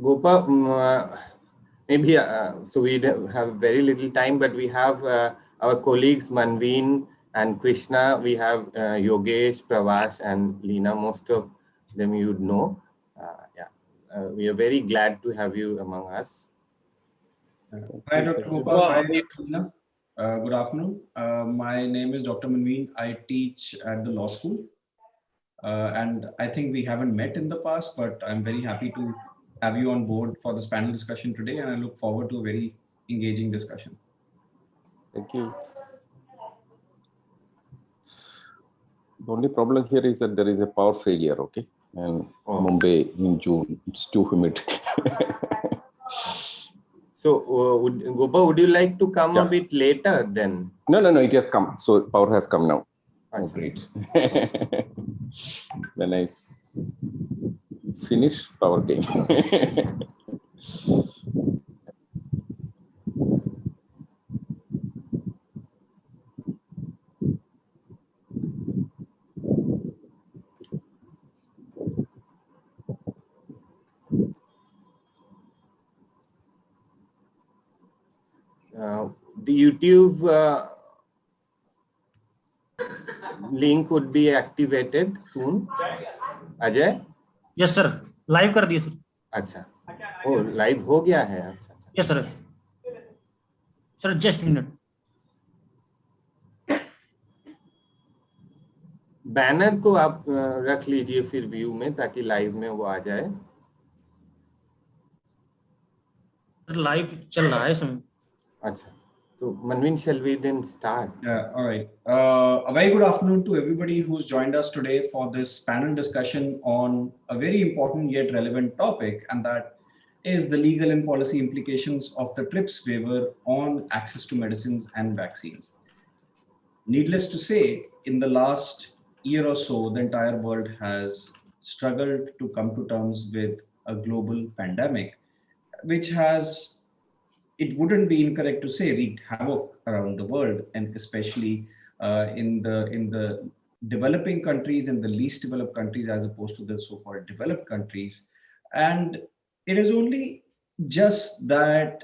Gopa, maybe, so we have very little time, but we have our colleagues Manveen and Krishna. We have Yogesh, Pravas, and Leena. Most of them you'd know. We are very glad to have you among us. Hi, Dr. Gopa. Hi, Dr. Leena. Good afternoon. My name is Dr. Manveen. I teach at the law school. And I think we haven't met in the past, but I'm very happy to have you on board for this panel discussion today. And I look forward to a very engaging discussion. Thank you. The only problem here is that there is a power failure, okay? And Mumbai in June, it's too humid. So, Gopa, would you like to come a bit later then? No, it has come. So, power has come now. Oh, great. When I finish, power came. The YouTube link would be activated soon. Ajay? Yes, sir. Live कर दिए sir. अच्छा. Oh, live हो गया है. अच्छा. Yes, sir. Sir, just a minute. Banner को आप रख लीजिए फिर व्यू में ताकि लाइव में वो आ जाए. लाइव चल रहा है इसमें. अच्छा. So, Manveen, shall we then start? Yeah, all right. A very good afternoon to everybody who's joined us today for this panel discussion on a very important yet relevant topic, and that is the legal and policy implications of the TRIPS waiver on access to medicines and vaccines. Needless to say, in the last year or so, the entire world has struggled to come to terms with a global pandemic, which has, it wouldn't be incorrect to say, wreaked havoc around the world, and especially in the developing countries and the least developed countries, as opposed to the so-called developed countries. And it is only just that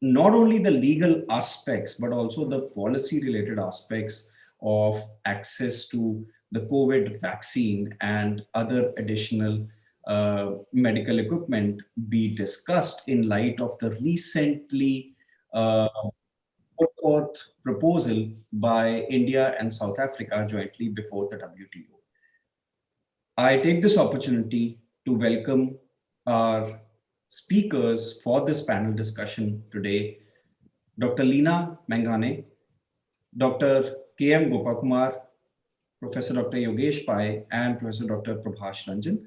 not only the legal aspects, but also the policy-related aspects of access to the COVID vaccine and other additional medical equipment be discussed in light of the recently put forth proposal by India and South Africa jointly before the WTO. I take this opportunity to welcome our speakers for this panel discussion today, Dr. Leena Mangane, Dr. K.M. Gopakumar, Professor Dr. Yogesh Pai, and Professor Dr. Prabhash Ranjan.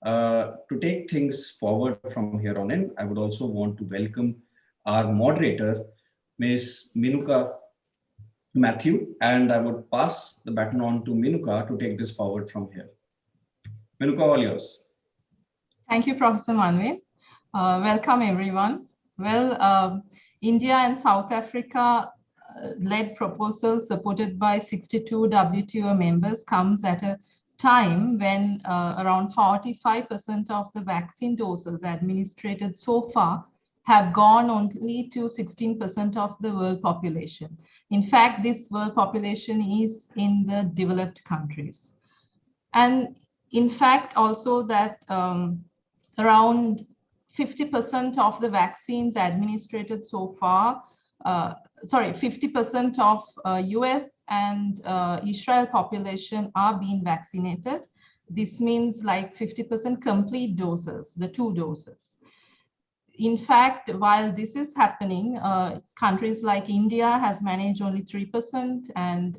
To take things forward from here on in, I would also want to welcome our moderator, Ms. Minuka Matthew, and I would pass the baton on to Minuka to take this forward from here. Minuka, all yours. Thank you, Professor Manveen. Welcome, everyone. Well, India and South Africa led proposal supported by 62 WTO members comes at a time when around 45% of the vaccine doses administered so far have gone only to 16% of the world population. In fact, this world population is in the developed countries. And in fact, also that around 50% of the vaccines administered so far, 50% of US and Israel population are being vaccinated. This means like 50% complete doses, the 2 doses. In fact, while this is happening, countries like India has managed only 3% and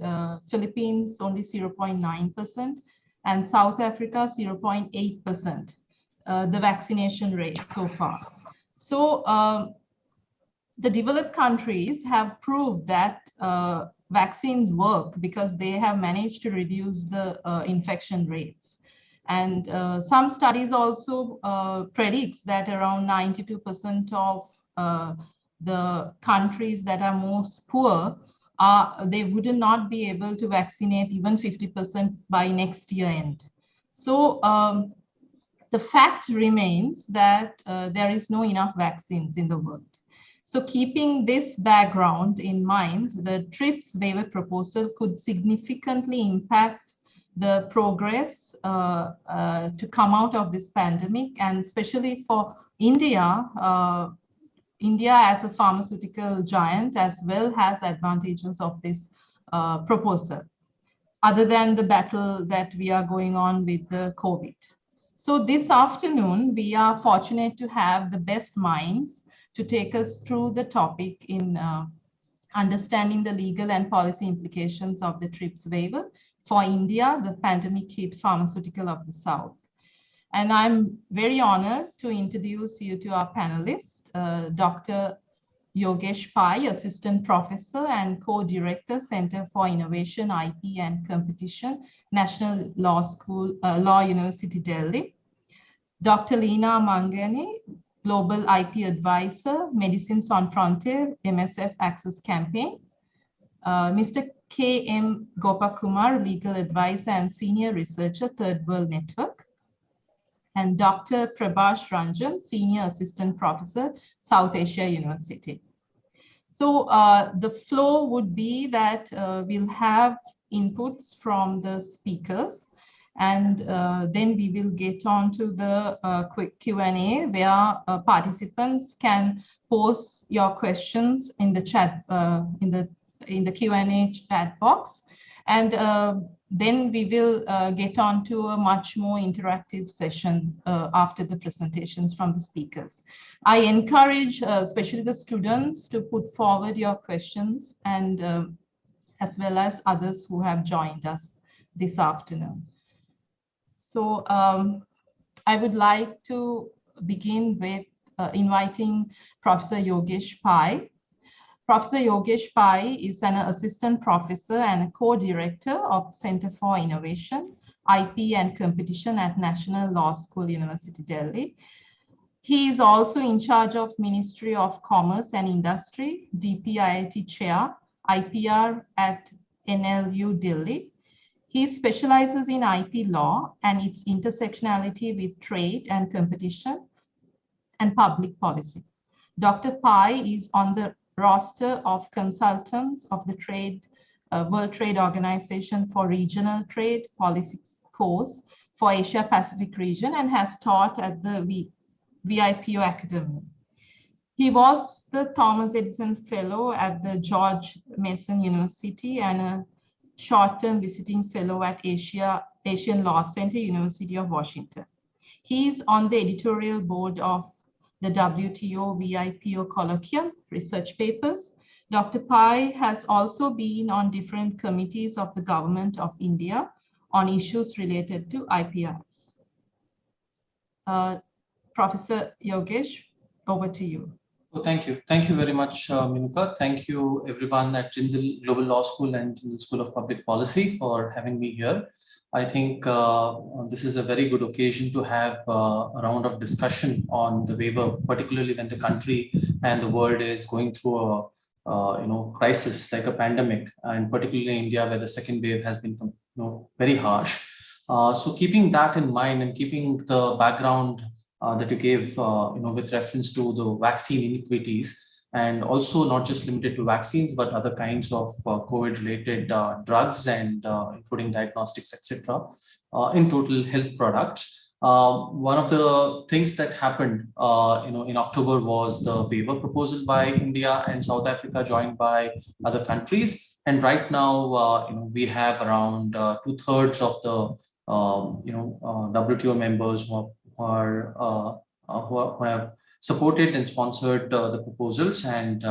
Philippines only 0.9% and South Africa 0.8%, the vaccination rate so far. So the developed countries have proved that vaccines work because they have managed to reduce the infection rates. And some studies also predicts that around 92% of the countries that are most poor, they would not be able to vaccinate even 50% by next year end. So the fact remains that there is no enough vaccines in the world. So keeping this background in mind, the TRIPS waiver proposal could significantly impact the progress to come out of this pandemic, and especially for India. India as a pharmaceutical giant as well has advantages of this proposal, other than the battle that we are going on with the COVID. So this afternoon, we are fortunate to have the best minds to take us through the topic in understanding the legal and policy implications of the TRIPS waiver for India, the pandemic hit pharmaceutical of the South. And I'm very honored to introduce you to our panelist, Dr. Yogesh Pai, Assistant Professor and Co-Director, Center for Innovation, IP and Competition, National Law School, Law University, Delhi. Dr. Leena Mangani, Global IP Advisor, Medicine Sans Frontier, MSF Access Campaign. Mr. K.M. Gopakumar, Legal Advisor and Senior Researcher, Third World Network. And Dr. Prabhash Ranjan, Senior Assistant Professor, South Asia University. So the flow would be that we'll have inputs from the speakers, and then we will get on to the quick Q&A where participants can post your questions in the chat, in the Q&A chat box. And then we will get on to a much more interactive session after the presentations from the speakers. I encourage especially the students to put forward your questions, and as well as others who have joined us this afternoon. So I would like to begin with inviting Professor Yogesh Pai. Professor Yogesh Pai is an assistant professor and a co-director of Center for Innovation, IP and Competition at National Law School, University, Delhi. He is also in charge of Ministry of Commerce and Industry, DPIIT Chair, IPR at NLU, Delhi. He specializes in IP law and its intersectionality with trade and competition and public policy. Dr. Pai is on the roster of consultants of the World Trade Organization for Regional Trade Policy course for Asia Pacific region and has taught at the VIPO Academy. He was the Thomas Edison Fellow at the George Mason University and a short-term visiting fellow at Asian Law Center, University of Washington. He is on the editorial board of the WTO VIPO Colloquium Research Papers. Dr. Pai has also been on different committees of the Government of India on issues related to IPRs. Professor Yogesh, over to you. Well, thank you. Thank you very much, Minuka. Thank you everyone at Jindal Global Law School and Jindal School of Public Policy for having me here. I think this is a very good occasion to have a round of discussion on the waiver, particularly when the country and the world is going through a crisis like a pandemic, and particularly India, where the second wave has been very harsh. So keeping that in mind and keeping the background that you gave, with reference to the vaccine inequities, and also not just limited to vaccines, but other kinds of COVID-related drugs and including diagnostics, etc. In total health products. One of the things that happened, in October was the waiver proposal by India and South Africa, joined by other countries. And right now, we have around 2/3 of the WTO members who have supported and sponsored the proposals, and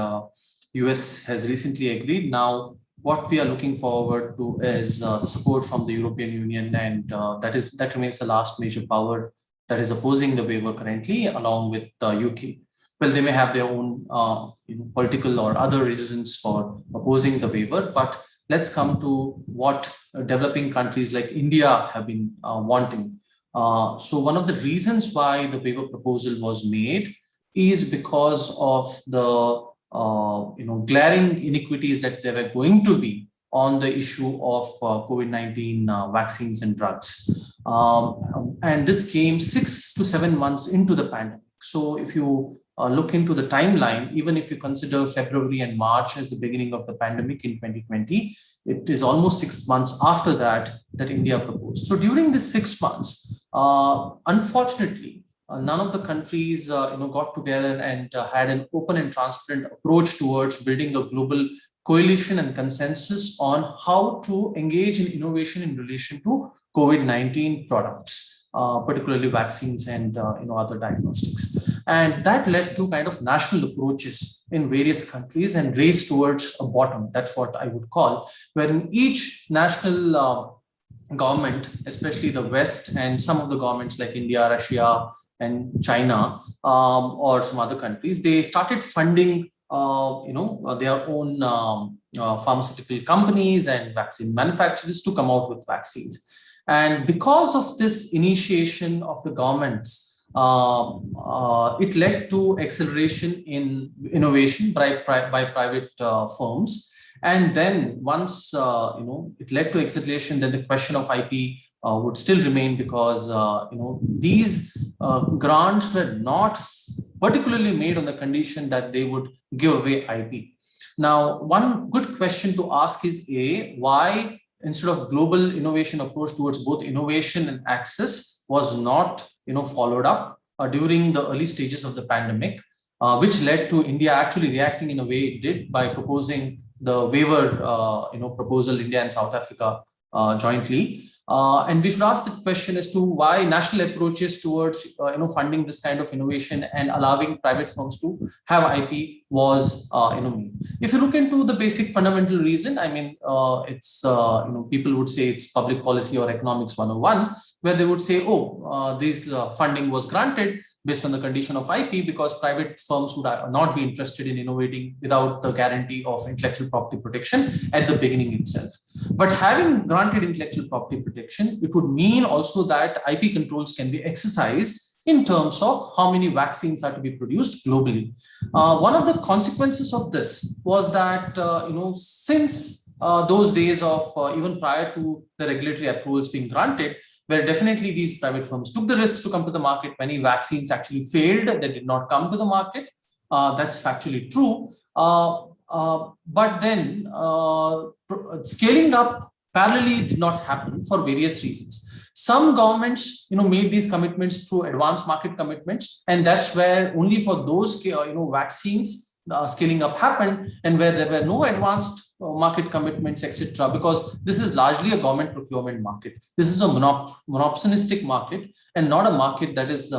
US has recently agreed. Now, what we are looking forward to is the support from the European Union, and that remains the last major power that is opposing the waiver currently, along with the UK. Well, they may have their own political or other reasons for opposing the waiver, but let's come to what developing countries like India have been wanting. So one of the reasons why the waiver proposal was made is because of the glaring inequities that there were going to be on the issue of COVID-19 vaccines and drugs. And this came 6 to 7 months into the pandemic. So if you look into the timeline, even if you consider February and March as the beginning of the pandemic in 2020, it is almost 6 months after that India proposed. So during this 6 months, unfortunately, none of the countries got together and had an open and transparent approach towards building a global coalition and consensus on how to engage in innovation in relation to COVID-19 products, particularly vaccines and other diagnostics. And that led to kind of national approaches in various countries and race towards a bottom. That's what I would call, wherein each national government, especially the West and some of the governments like India, Russia, and China, or some other countries, they started funding their own pharmaceutical companies and vaccine manufacturers to come out with vaccines. And because of this initiation of the governments, it led to acceleration in innovation by private firms. And then once it led to acceleration, then the question of IP would still remain, because these grants were not particularly made on the condition that they would give away IP. Now, one good question to ask is why, instead of global innovation approach towards both innovation and access, was not followed up during the early stages of the pandemic, which led to India actually reacting in a way it did by proposing the waiver proposal, India and South Africa jointly. And we should ask the question as to why national approaches towards funding this kind of innovation and allowing private firms to have IP was made. If you look into the basic fundamental reason, I mean, it's people would say it's public policy or economics 101, where they would say, this funding was granted based on the condition of IP because private firms would not be interested in innovating without the guarantee of intellectual property protection at the beginning itself. But having granted intellectual property protection, it would mean also that IP controls can be exercised in terms of how many vaccines are to be produced globally. One of the consequences of this was that, since those days of even prior to the regulatory approvals being granted, where definitely these private firms took the risk to come to the market. Many vaccines actually failed, they did not come to the market. That's factually true. But then scaling up parallelly did not happen for various reasons. Some governments, made these commitments through advanced market commitments, and that's where only for those, vaccines scaling up happened, and where there were no advanced market commitments, etc. Because this is largely a government procurement market. This is a monopsonistic market and not a market that is,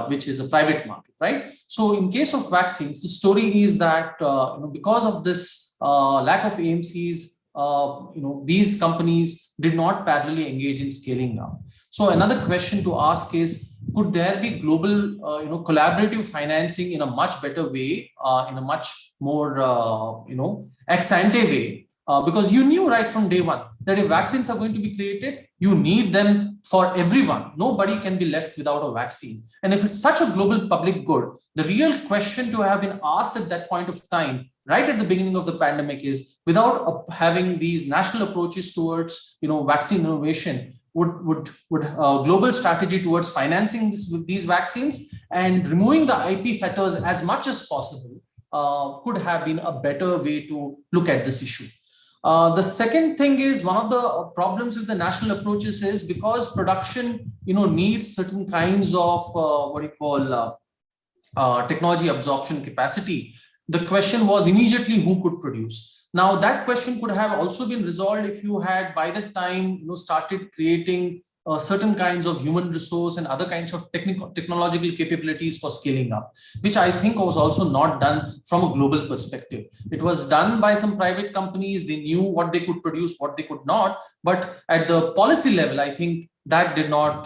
which is a private market, right? So in case of vaccines, the story is that, because of this lack of AMCs, these companies did not parallelly engage in scaling up. So another question to ask is, could there be global, collaborative financing in a much better way, in a much more, ex ante way? Because you knew right from day one that if vaccines are going to be created, you need them for everyone. Nobody can be left without a vaccine. And if it's such a global public good, the real question to have been asked at that point of time, right at the beginning of the pandemic, is without having these national approaches towards, vaccine innovation, would global strategy towards financing these vaccines and removing the IP fetters as much as possible could have been a better way to look at this issue. The second thing is, one of the problems with the national approaches is because production, needs certain kinds of technology absorption capacity. The question was immediately who could produce. Now that question could have also been resolved if you had by the time started creating certain kinds of human resource and other kinds of technological capabilities for scaling up, which I think was also not done from a global perspective. It was done by some private companies. They knew what they could produce, what they could not. But at the policy level, I think that did not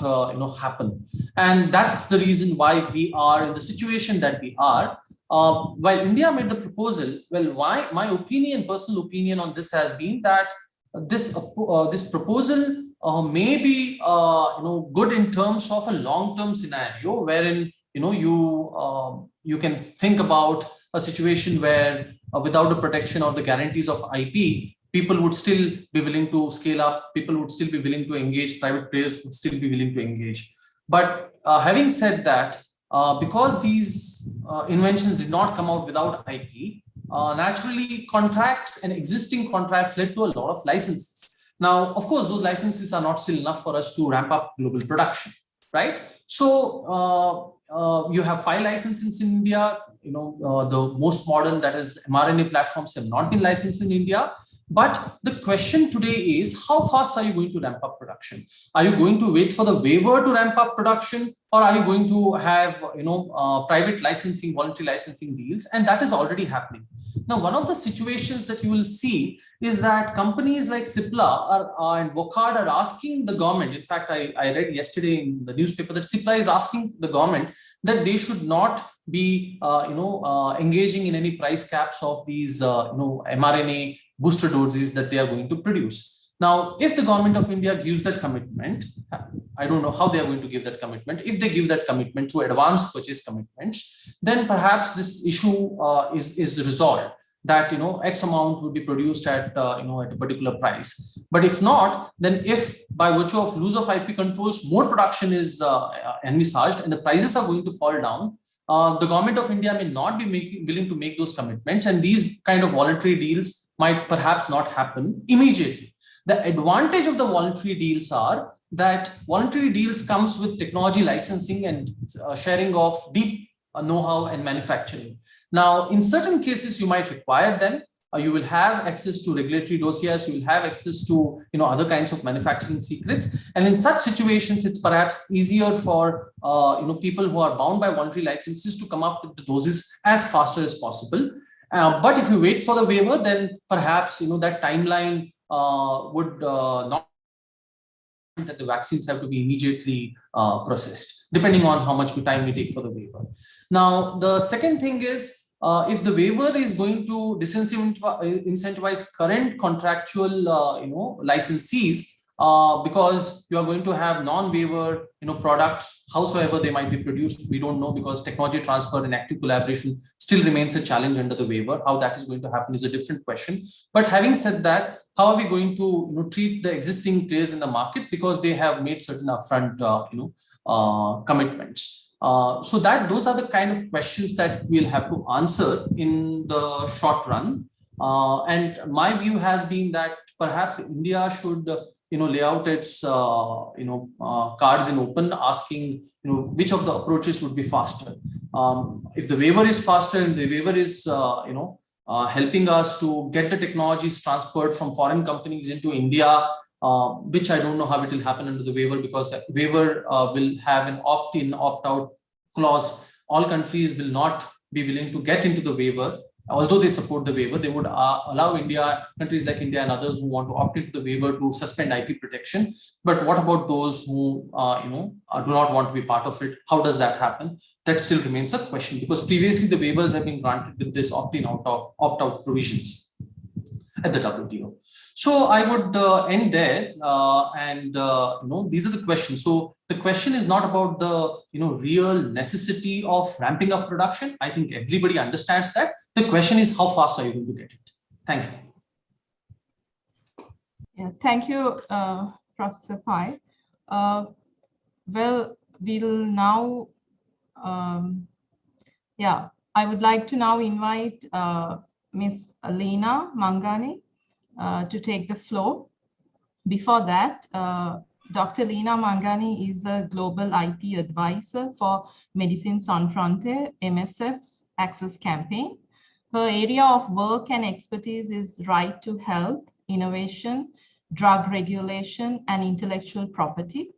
happen. And that's the reason why we are in the situation that we are. While India made the proposal, well, my opinion, personal opinion on this has been that this proposal may be good in terms of a long-term scenario, wherein you can think about a situation where without the protection or the guarantees of IP, people would still be willing to scale up, people would still be willing to engage, private players would still be willing to engage. But having said that, because these inventions did not come out without IP, naturally contracts and existing contracts led to a lot of licenses. Now, of course, those licenses are not still enough for us to ramp up global production, right? So you have 5 licenses in India. The most modern, that is mRNA platforms, have not been licensed in India. But the question today is, how fast are you going to ramp up production? Are you going to wait for the waiver to ramp up production, or are you going to have private licensing, voluntary licensing deals? And that is already happening. Now, one of the situations that you will see is that companies like Cipla and Wockhardt are asking the government. In fact, I read yesterday in the newspaper that Cipla is asking the government that they should not be engaging in any price caps of these mRNA booster doses that they are going to produce. Now, if the government of India gives that commitment, I don't know how they are going to give that commitment. If they give that commitment through advanced purchase commitments, then perhaps this issue is resolved, that X amount would be produced at at a particular price. But if not, then if by virtue of loss of IP controls more production is envisaged and the prices are going to fall down, the government of India may not be willing to make those commitments, and these kind of voluntary deals might perhaps not happen immediately. The advantage of the voluntary deals are that voluntary deals comes with technology licensing and sharing of deep know-how and manufacturing. Now, in certain cases, you might require them. You will have access to regulatory dossiers. You will have access to other kinds of manufacturing secrets. And in such situations, it's perhaps easier for people who are bound by voluntary licenses to come up with the doses as faster as possible. But if you wait for the waiver, then perhaps that timeline would not, that the vaccines have to be immediately processed, depending on how much time we take for the waiver. Now, the second thing is, if the waiver is going to disincentivize current contractual licensees, because you are going to have non-waiver products, howsoever they might be produced, we don't know, because technology transfer and active collaboration still remains a challenge under the waiver. How that is going to happen is a different question. But having said that, how are we going to treat the existing players in the market, because they have made certain upfront commitments? So those are the kind of questions that we'll have to answer in the short run. And my view has been that perhaps India should lay out its cards in open, asking which of the approaches would be faster. If the waiver is faster and the waiver is helping us to get the technologies transferred from foreign companies into India, which I don't know how it will happen under the waiver, because the waiver will have an opt-in, opt-out clause. All countries will not be willing to get into the waiver. Although they support the waiver, they would allow countries like India and others who want to opt into the waiver to suspend IP protection. But what about those who do not want to be part of it? How does that happen? That still remains a question, because previously the waivers have been granted with this opt-in, opt-out provisions at the WTO. So I would end there, and these are the questions. So the question is not about the real necessity of ramping up production. I think everybody understands that. The question is, how fast are you going to get it? Thank you. Yeah, thank you, Professor Pai. Well, we'll now, I would like to now invite Ms. Leena Mangani to take the floor. Before that, Dr. Leena Mangani is a global IP advisor for Medicine Sans Frontières, MSF's Access Campaign. Her area of work and expertise is right to health, innovation, drug regulation, and intellectual property.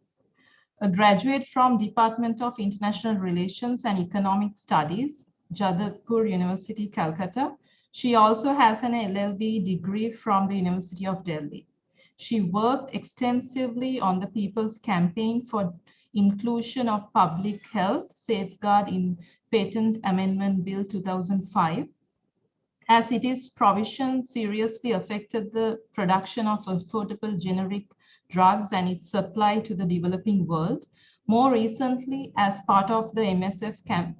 A graduate from Department of International Relations and Economic Studies, Jadavpur University, Calcutta. She also has an LLB degree from the University of Delhi. She worked extensively on the People's Campaign for Inclusion of Public Health Safeguard in Patent Amendment Bill 2005, as its provision seriously affected the production of affordable generic drugs and its supply to the developing world. More recently, as part of the MSF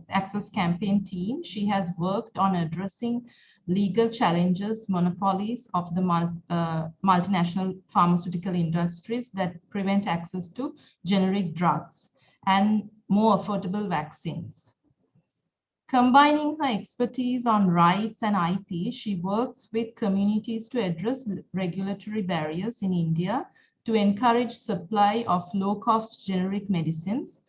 Access Campaign team, she has worked on addressing legal challenges, monopolies of the multinational pharmaceutical industries that prevent access to generic drugs and more affordable vaccines. Combining her expertise on rights and IP, she works with communities to address regulatory barriers in India to encourage supply of low-cost generic medicines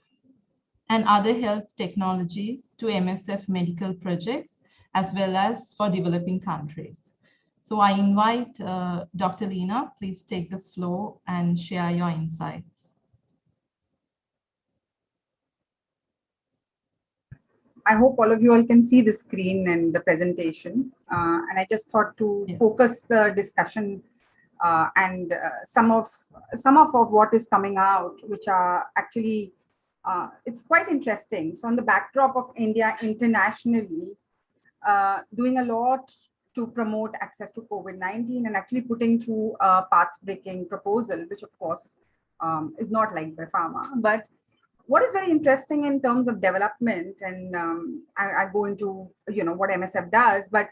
and other health technologies to MSF medical projects, as well as for developing countries. So I invite Dr. Leena, please take the floor and share your insights. I hope all of you all can see the screen and the presentation. And I just thought to focus the discussion and some of what is coming out, which are actually, it's quite interesting. So on the backdrop of India internationally, doing a lot to promote access to COVID-19 and actually putting through a path-breaking proposal, which of course is not liked by pharma. But what is very interesting in terms of development, and I go into what MSF does, but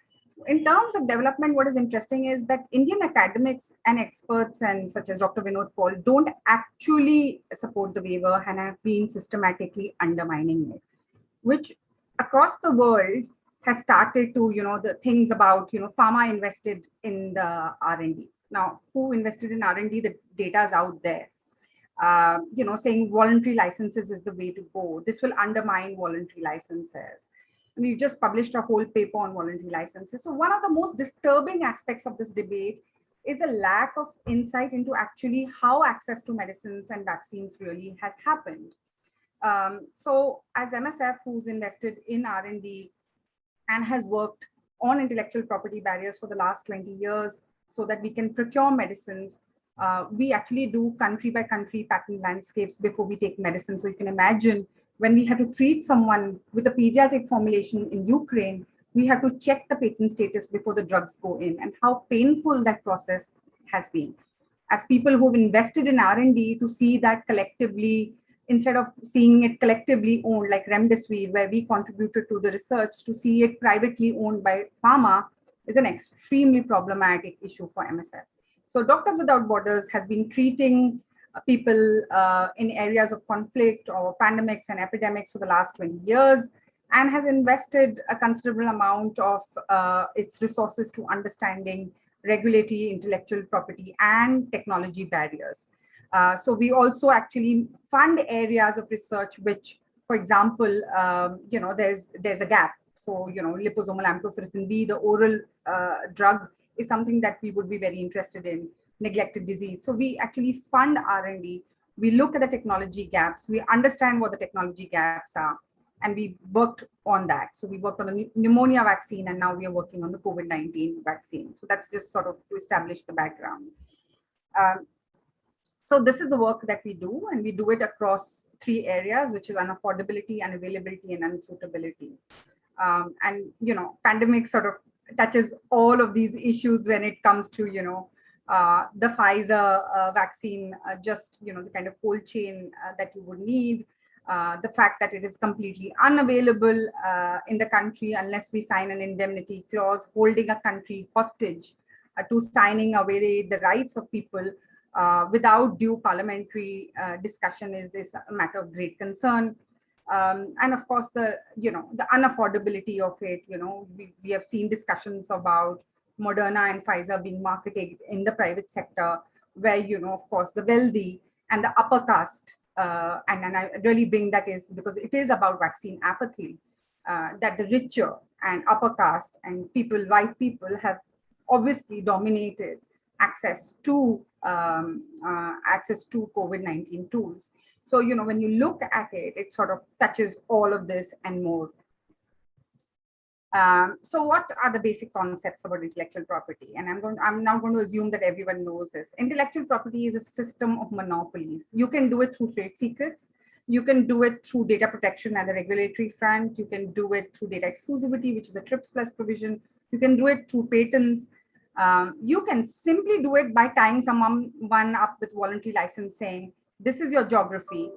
in terms of development, what is interesting is that Indian academics and experts, and such as Dr. Vinod Paul, don't actually support the waiver and have been systematically undermining it, which across the world has started to, the things about, pharma invested in the R&D. Now, who invested in R&D? The data is out there. Saying voluntary licenses is the way to go. This will undermine voluntary licenses. And we just published a whole paper on voluntary licenses. So one of the most disturbing aspects of this debate is a lack of insight into actually how access to medicines and vaccines really has happened. So as MSF, who's invested in R&D and has worked on intellectual property barriers for the last 20 years so that we can procure medicines, we actually do country by country patent landscapes before we take medicine. So you can imagine when we have to treat someone with a pediatric formulation in Ukraine, we have to check the patent status before the drugs go in, and how painful that process has been. As people who've invested in R&D, to see that collectively, instead of seeing it collectively owned like Remdesivir, where we contributed to the research, to see it privately owned by pharma is an extremely problematic issue for MSF. So Doctors Without Borders has been treating people in areas of conflict or pandemics and epidemics for the last 20 years, and has invested a considerable amount of its resources to understanding regulatory, intellectual property, and technology barriers. So we also actually fund areas of research which, for example, there's a gap. So, liposomal amphotericin B, the oral drug, is something that we would be very interested in. Neglected disease. So we actually fund R&D. We look at the technology gaps. We understand what the technology gaps are, and we worked on that. So we worked on the pneumonia vaccine, and now we are working on the COVID-19 vaccine. So that's just sort of to establish the background. So this is the work that we do, and we do it across 3 areas, which is unaffordability, unavailability, and unsuitability. And, pandemic sort of touches all of these issues when it comes to, the Pfizer vaccine, just, the kind of cold chain that you would need, the fact that it is completely unavailable in the country unless we sign an indemnity clause, holding a country hostage to signing away the rights of people without due parliamentary discussion is a matter of great concern. And of course, the unaffordability of it, we have seen discussions about Moderna and Pfizer being marketed in the private sector, where, of course, the wealthy and the upper caste, and I really bring that is because it is about vaccine apathy, that the richer and upper caste and white people have obviously dominated access to COVID-19 tools. So, when you look at it, it sort of touches all of this and more. So what are the basic concepts about intellectual property? And I'm now going to assume that everyone knows this. Intellectual property is a system of monopolies. You can do it through trade secrets. You can do it through data protection at the regulatory front. You can do it through data exclusivity, which is a TRIPS plus provision. You can do it through patents. You can simply do it by tying someone up with voluntary license, saying, this is your geography.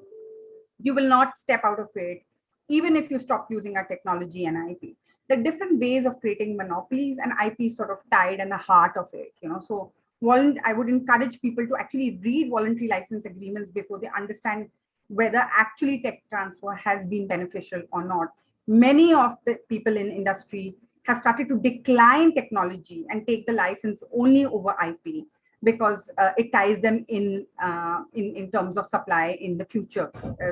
You will not step out of it. even if you stop using our technology and IP. The different ways of creating monopolies, and IP is sort of tied in the heart of it, So I would encourage people to actually read voluntary license agreements before they understand whether actually tech transfer has been beneficial or not. Many of the people in industry have started to decline technology and take the license only over IP because it ties them in terms of supply in the future.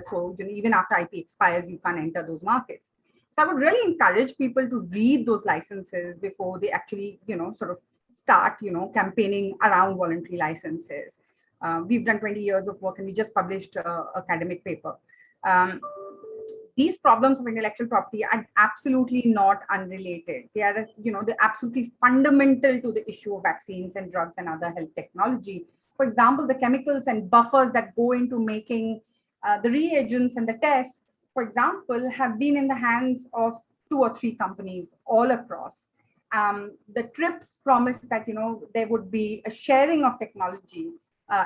So even after IP expires, you can't enter those markets. So I would really encourage people to read those licenses before they actually, sort of start, campaigning around voluntary licenses. We've done 20 years of work and we just published an academic paper. These problems of intellectual property are absolutely not unrelated. They are, they're absolutely fundamental to the issue of vaccines and drugs and other health technology. For example, the chemicals and buffers that go into making the reagents and the tests, for example, have been in the hands of 2 or 3 companies all across. The TRIPS promised that, there would be a sharing of technology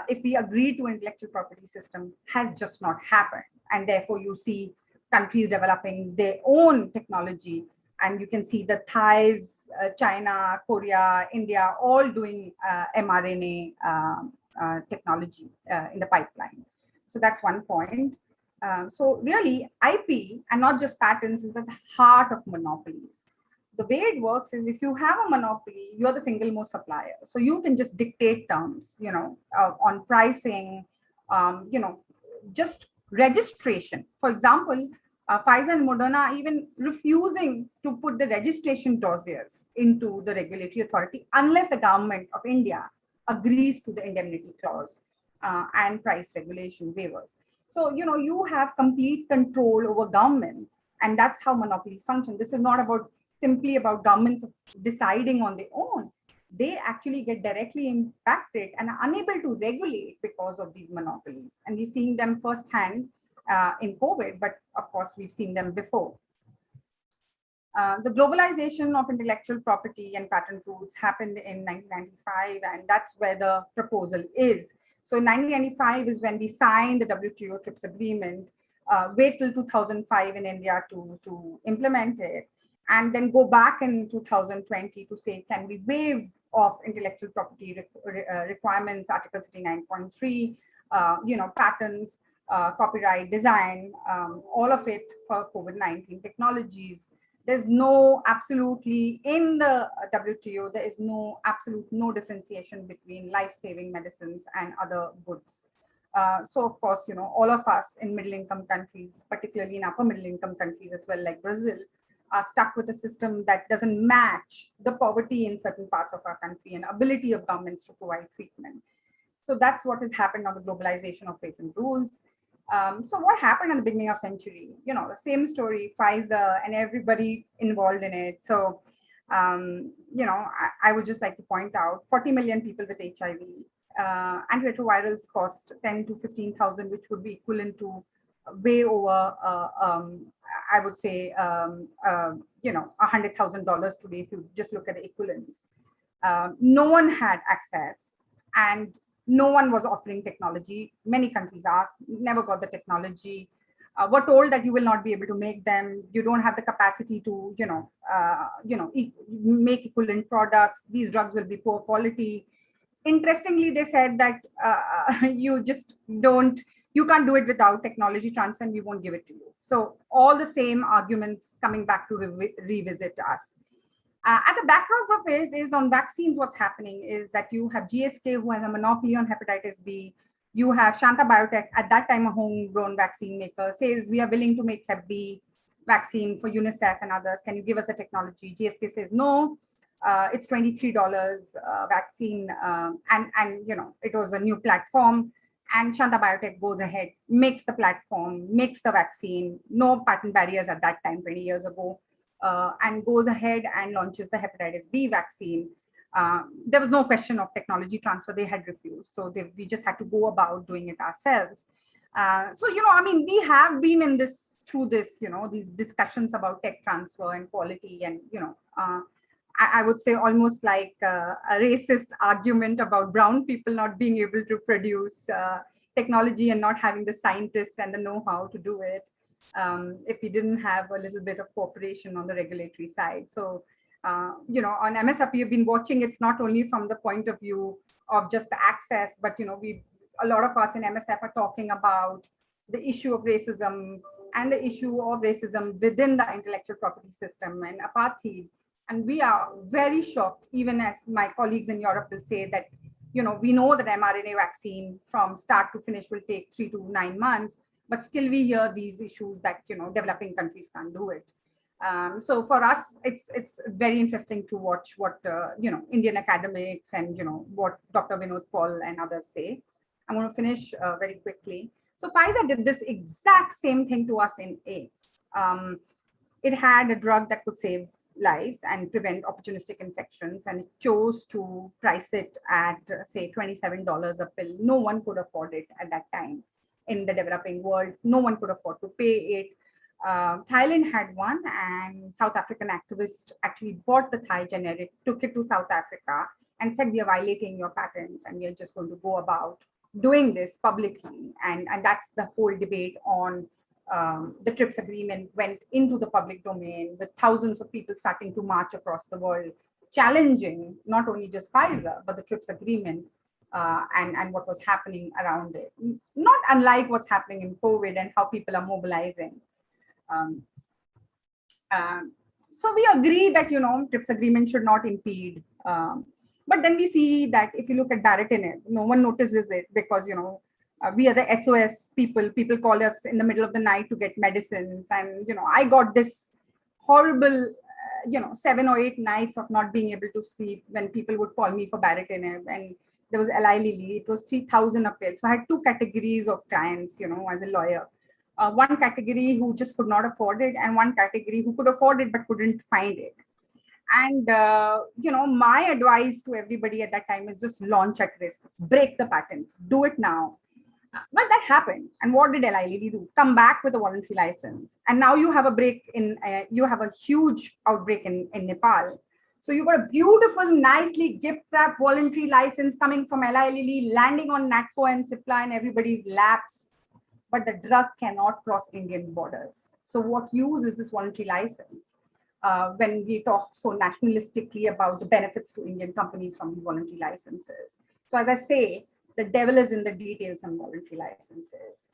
if we agree to intellectual property system has just not happened. And therefore you see countries developing their own technology. And you can see the Thais, China, Korea, India, all doing mRNA technology in the pipeline. So that's one point. So really IP and not just patents is at the heart of monopolies. The way it works is if you have a monopoly, you're the single most supplier. So you can just dictate terms, on pricing, just registration. For example, Pfizer and Moderna are even refusing to put the registration dossiers into the regulatory authority unless the government of India agrees to the indemnity clause and price regulation waivers. So, you have complete control over governments, and that's how monopolies function. This is not simply about governments deciding on their own. They actually get directly impacted and are unable to regulate because of these monopolies. And we're seeing them firsthand in COVID, but of course, we've seen them before. The globalization of intellectual property and patent rules happened in 1995, and that's where the proposal is. So 1995 is when we signed the WTO TRIPS agreement, wait till 2005 in India to implement it, and then go back in 2020 to say, can we waive off intellectual property requirements, Article 39.3, patents, copyright, design, all of it for COVID-19 technologies. There's absolutely in the WTO, there is no differentiation between life-saving medicines and other goods. So of course, all of us in middle-income countries, particularly in upper middle-income countries as well, like Brazil, are stuck with a system that doesn't match the poverty in certain parts of our country and ability of governments to provide treatment. So that's what has happened on the globalization of patent rules. So what happened at the beginning of century? The same story, Pfizer and everybody involved in it. So, I would just like to point out 40 million people with HIV. Antiretrovirals cost 10 to 15,000, which would be equivalent to way over, I would say, $100,000 today if you just look at the equivalents. No one had access, and no one was offering technology. Many countries asked, never got the technology. Were told that you will not be able to make them. You don't have the capacity to, make equivalent products. These drugs will be poor quality. Interestingly, they said that you can't do it without technology transfer, and we won't give it to you. So all the same arguments coming back to revisit us. At the backdrop of it is on vaccines, what's happening is that you have GSK, who has a monopoly on hepatitis B. You have Shanta Biotech, at that time a homegrown vaccine maker, says we are willing to make Hep B vaccine for UNICEF and others. Can you give us the technology? GSK says no. It's $23 vaccine, and it was a new platform. And Shanta Biotech goes ahead, makes the platform, makes the vaccine, no patent barriers at that time, 20 years ago. And goes ahead and launches the hepatitis B vaccine. There was no question of technology transfer. They had refused. So we just had to go about doing it ourselves. So, we have been through this, these discussions about tech transfer and quality and, I would say almost like a racist argument about brown people not being able to produce technology and not having the scientists and the know-how to do it. if we didn't have a little bit of cooperation on the regulatory side. So, on MSF, we've been watching it not only from the point of view of just the access, but, a lot of us in MSF are talking about the issue of racism and the issue of racism within the intellectual property system and apartheid. And we are very shocked, even as my colleagues in Europe will say that, we know that mRNA vaccine from start to finish will take 3 to 9 months, but still we hear these issues that, developing countries can't do it. So for us, it's very interesting to watch what, Indian academics and, what Dr. Vinod Paul and others say. I'm going to finish very quickly. So Pfizer did this exact same thing to us in AIDS. It had a drug that could save lives and prevent opportunistic infections, and it chose to price it at, say, $27 a pill. No one could afford it at that time in the developing world. No one could afford to pay it. Thailand had one, and South African activists actually bought the Thai generic, took it to South Africa, and said, we are violating your patents, and we are just going to go about doing this publicly. And that's the whole debate on the TRIPS agreement went into the public domain, with thousands of people starting to march across the world, challenging not only just Pfizer, but the TRIPS agreement and what was happening around it. Not unlike what's happening in COVID and how people are mobilizing. So we agree that, TRIPS agreement should not impede. But then we see that if you look at Baratinib, no one notices it because, we are the SOS people. People call us in the middle of the night to get medicines. And, I got this horrible, 7 or 8 nights of not being able to sleep when people would call me for Baratinib. And there was Eli Lilly, it was 3,000 a pill. So I had 2 categories of clients, as a lawyer. One category who just could not afford it, and one category who could afford it but couldn't find it. And, my advice to everybody at that time is just launch at risk, break the patent, do it now. Well, that happened. And what did Eli Lilly do? Come back with a voluntary license. And now you have a break in, you have a huge outbreak in Nepal. So you've got a beautiful, nicely gift-wrapped voluntary license coming from Eli Lilly, landing on NATCO and CIPLA and everybody's laps. But the drug cannot cross Indian borders. So what use is this voluntary license? When we talk so nationalistically about the benefits to Indian companies from these voluntary licenses. So as I say, the devil is in the details on voluntary licenses.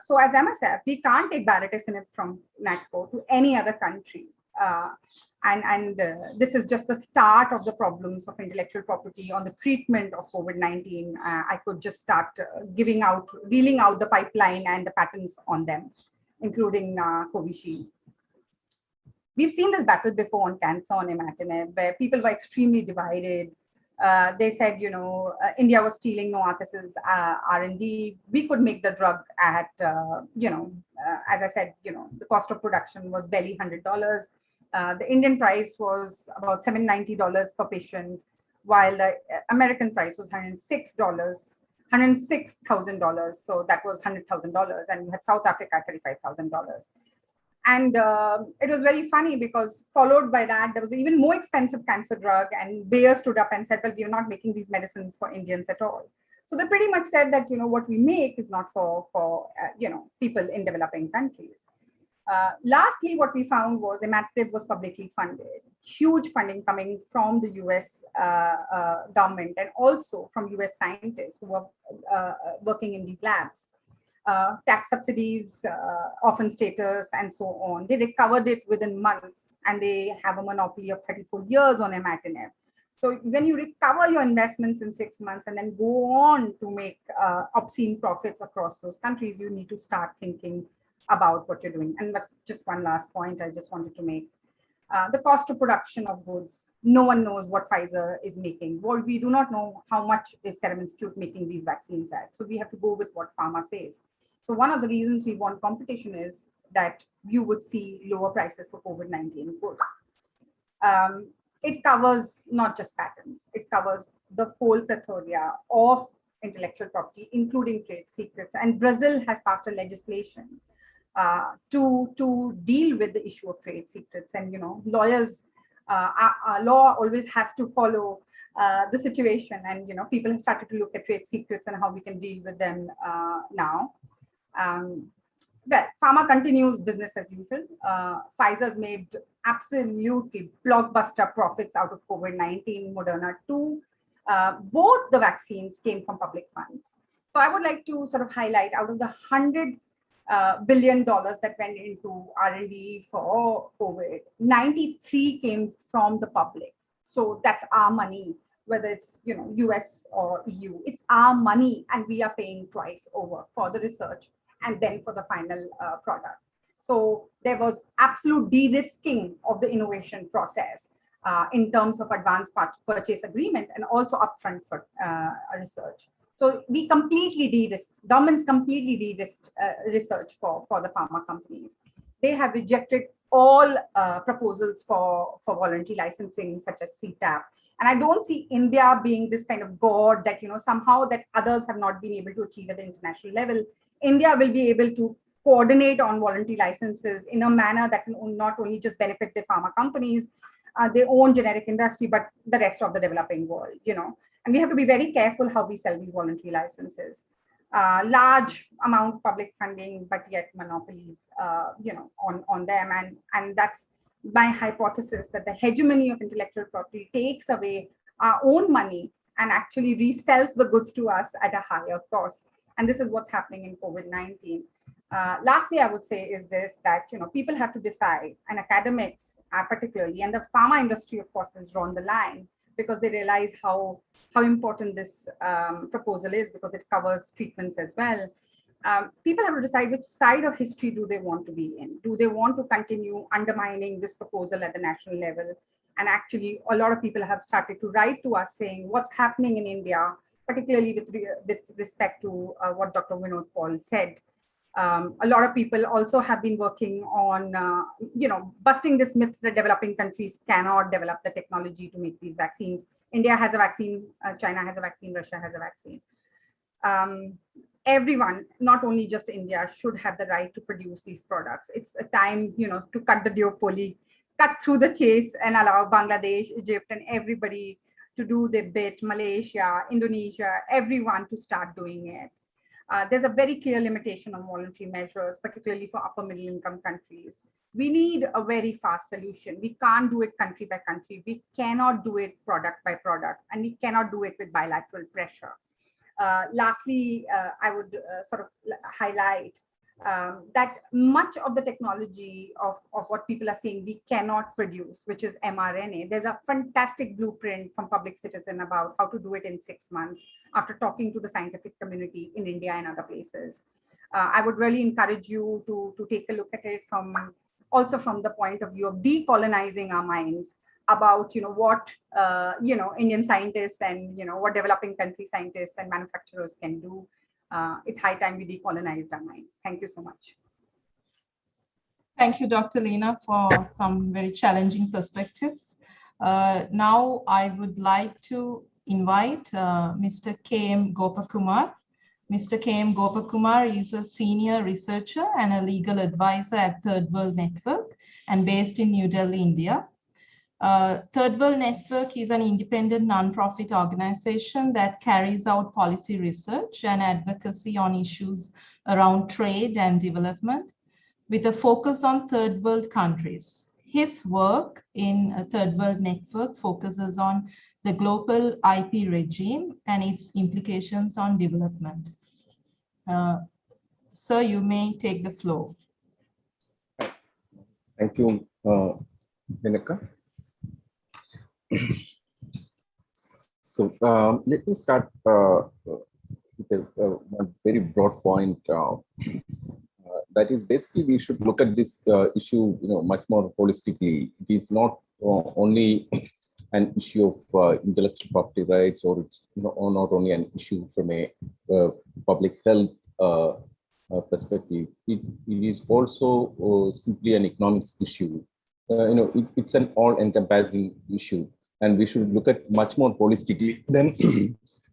So as MSF, we can't take Baratinib from NATCO to any other country. This is just the start of the problems of intellectual property on the treatment of COVID-19. I could just start reeling out the pipeline and the patents on them, including Covishield. We've seen this battle before on cancer, on Imatinib, where people were extremely divided. They said, India was stealing Novartis's R&D. We could make the drug at, as I said, the cost of production was barely $100. The Indian price was about $790 per patient, while the American price was $106,000. So that was $100,000. And you had South Africa, $35,000. And it was very funny because followed by that, there was an even more expensive cancer drug, and Bayer stood up and said, well, we are not making these medicines for Indians at all. So they pretty much said that, what we make is not for people in developing countries. Lastly, what we found was Imatinib was publicly funded, huge funding coming from the US government and also from US scientists who were working in these labs. Tax subsidies, orphan status, and so on. They recovered it within months, and they have a monopoly of 34 years on Imatinib. So when you recover your investments in 6 months and then go on to make obscene profits across those countries, you need to start thinking about what you're doing. And that's just one last point I just wanted to make. The cost of production of goods. No one knows what Pfizer is making. Well, we do not know how much is Serum Institute making these vaccines at. So we have to go with what pharma says. So one of the reasons we want competition is that you would see lower prices for COVID-19 goods. It covers not just patents, it covers the whole plethora of intellectual property, including trade secrets. And Brazil has passed a legislation to deal with the issue of trade secrets. And, lawyers, law always has to follow the situation. And, people have started to look at trade secrets and how we can deal with them now. well, pharma continues business as usual. Pfizer's made absolutely blockbuster profits out of COVID-19, Moderna too. Both the vaccines came from public funds. So I would like to sort of highlight, out of the $100 billion that went into R&D for COVID, 93 came from the public. So that's our money, whether it's US or EU. It's our money, and we are paying twice over for the research and then for the final product. So there was absolute de-risking of the innovation process in terms of advanced purchase agreement and also upfront for research. So we completely de-risked, governments completely de-risked research for the pharma companies. They have rejected all proposals for voluntary licensing, such as CTAP. And I don't see India being this kind of god that, somehow that others have not been able to achieve at the international level. India will be able to coordinate on voluntary licenses in a manner that can not only just benefit the pharma companies, their own generic industry, but the rest of the developing world, And we have to be very careful how we sell these voluntary licenses. Large amount public funding, but yet monopolies, on them. And that's my hypothesis, that the hegemony of intellectual property takes away our own money and actually resells the goods to us at a higher cost. And this is what's happening in COVID-19. Lastly, I would say is this, that, people have to decide, and academics particularly, and the pharma industry, of course, has drawn the line because they realize how important this proposal is, because it covers treatments as well. People have to decide which side of history do they want to be in. Do they want to continue undermining this proposal at the national level? And actually, a lot of people have started to write to us saying what's happening in India, particularly with respect to what Dr. Vinod Paul said. A lot of people also have been working on, busting this myth that developing countries cannot develop the technology to make these vaccines. India has a vaccine, China has a vaccine, Russia has a vaccine. Everyone, not only just India, should have the right to produce these products. It's a time, to cut the duopoly, cut through the chase, and allow Bangladesh, Egypt, and everybody to do their bit, Malaysia, Indonesia, everyone to start doing it. There's a very clear limitation on voluntary measures, particularly for upper middle income countries. We need a very fast solution. We can't do it country by country. We cannot do it product by product, and we cannot do it with bilateral pressure. Lastly, I would sort of highlight that much of the technology of what people are saying we cannot produce, which is mRNA. There's a fantastic blueprint from Public Citizen about how to do it in 6 months after talking to the scientific community in India and other places. I would really encourage you to take a look at it also from the point of view of decolonizing our minds about what Indian scientists and what developing country scientists and manufacturers can do. It's high time we decolonized our minds. Thank you so much. Thank you, Dr. Leena, for some very challenging perspectives. Now I would like to invite Mr. K.M. Gopakumar. Mr. K.M. Gopakumar is a senior researcher and a legal advisor at Third World Network and based in New Delhi, India. Third World Network is an independent non-profit organization that carries out policy research and advocacy on issues around trade and development with a focus on third world countries. His work in Third World Network focuses on the global IP regime and its implications on development. Sir, you may take the floor. Thank you, Vinaka. So let me start with one very broad point. That is, basically, we should look at this issue, much more holistically. It is not only an issue of intellectual property rights, or it's not only an issue from a public health perspective. It is also simply an economics issue. It's an all-encompassing issue, and we should look at much more holistically. Then,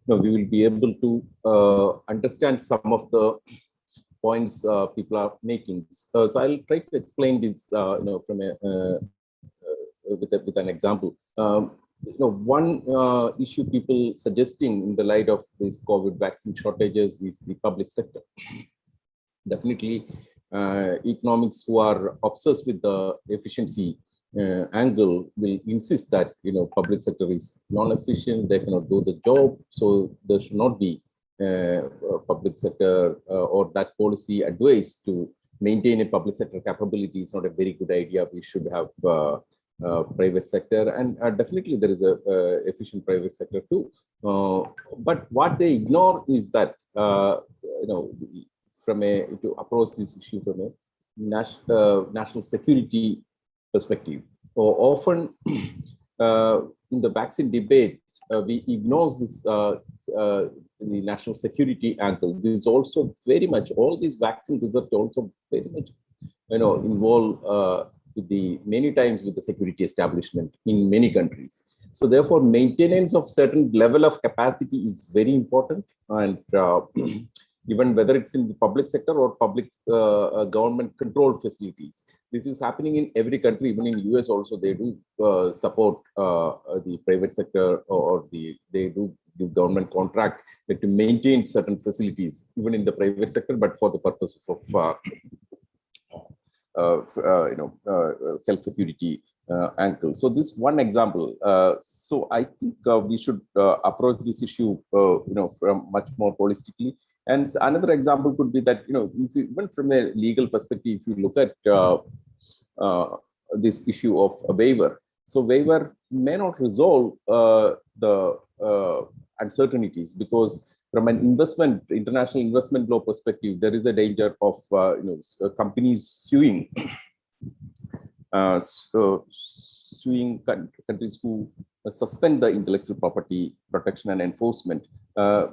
we will be able to understand some of the points people are making. So I'll try to explain this, from with an example. One issue people suggesting in the light of this COVID vaccine shortages is the public sector. Definitely, economics who are obsessed with the efficiency angle will insist that public sector is non-efficient, they cannot do the job, so there should not be public sector or that policy advice to maintain a public sector capability is not a very good idea. We should have private sector, and definitely there is a efficient private sector too. But what they ignore is that to approach this issue from a national security perspective. So often in the vaccine debate, we ignore this the national security angle. This is also very much, all these vaccine research also very much involve with many times with the security establishment in many countries. So therefore, maintenance of certain level of capacity is very important, and even whether it's in the public sector or public government controlled facilities. This is happening in every country. Even in US also, they do support the private sector, or they do give government contract to maintain certain facilities, even in the private sector, but for the purposes of health security angle. So this one example. So I think we should approach this issue, from much more holistically. And another example could be that, if you, even from a legal perspective, if you look at this issue of a waiver, so waiver may not resolve the uncertainties, because from an international investment law perspective, there is a danger of companies suing countries who suspend the intellectual property protection and enforcement,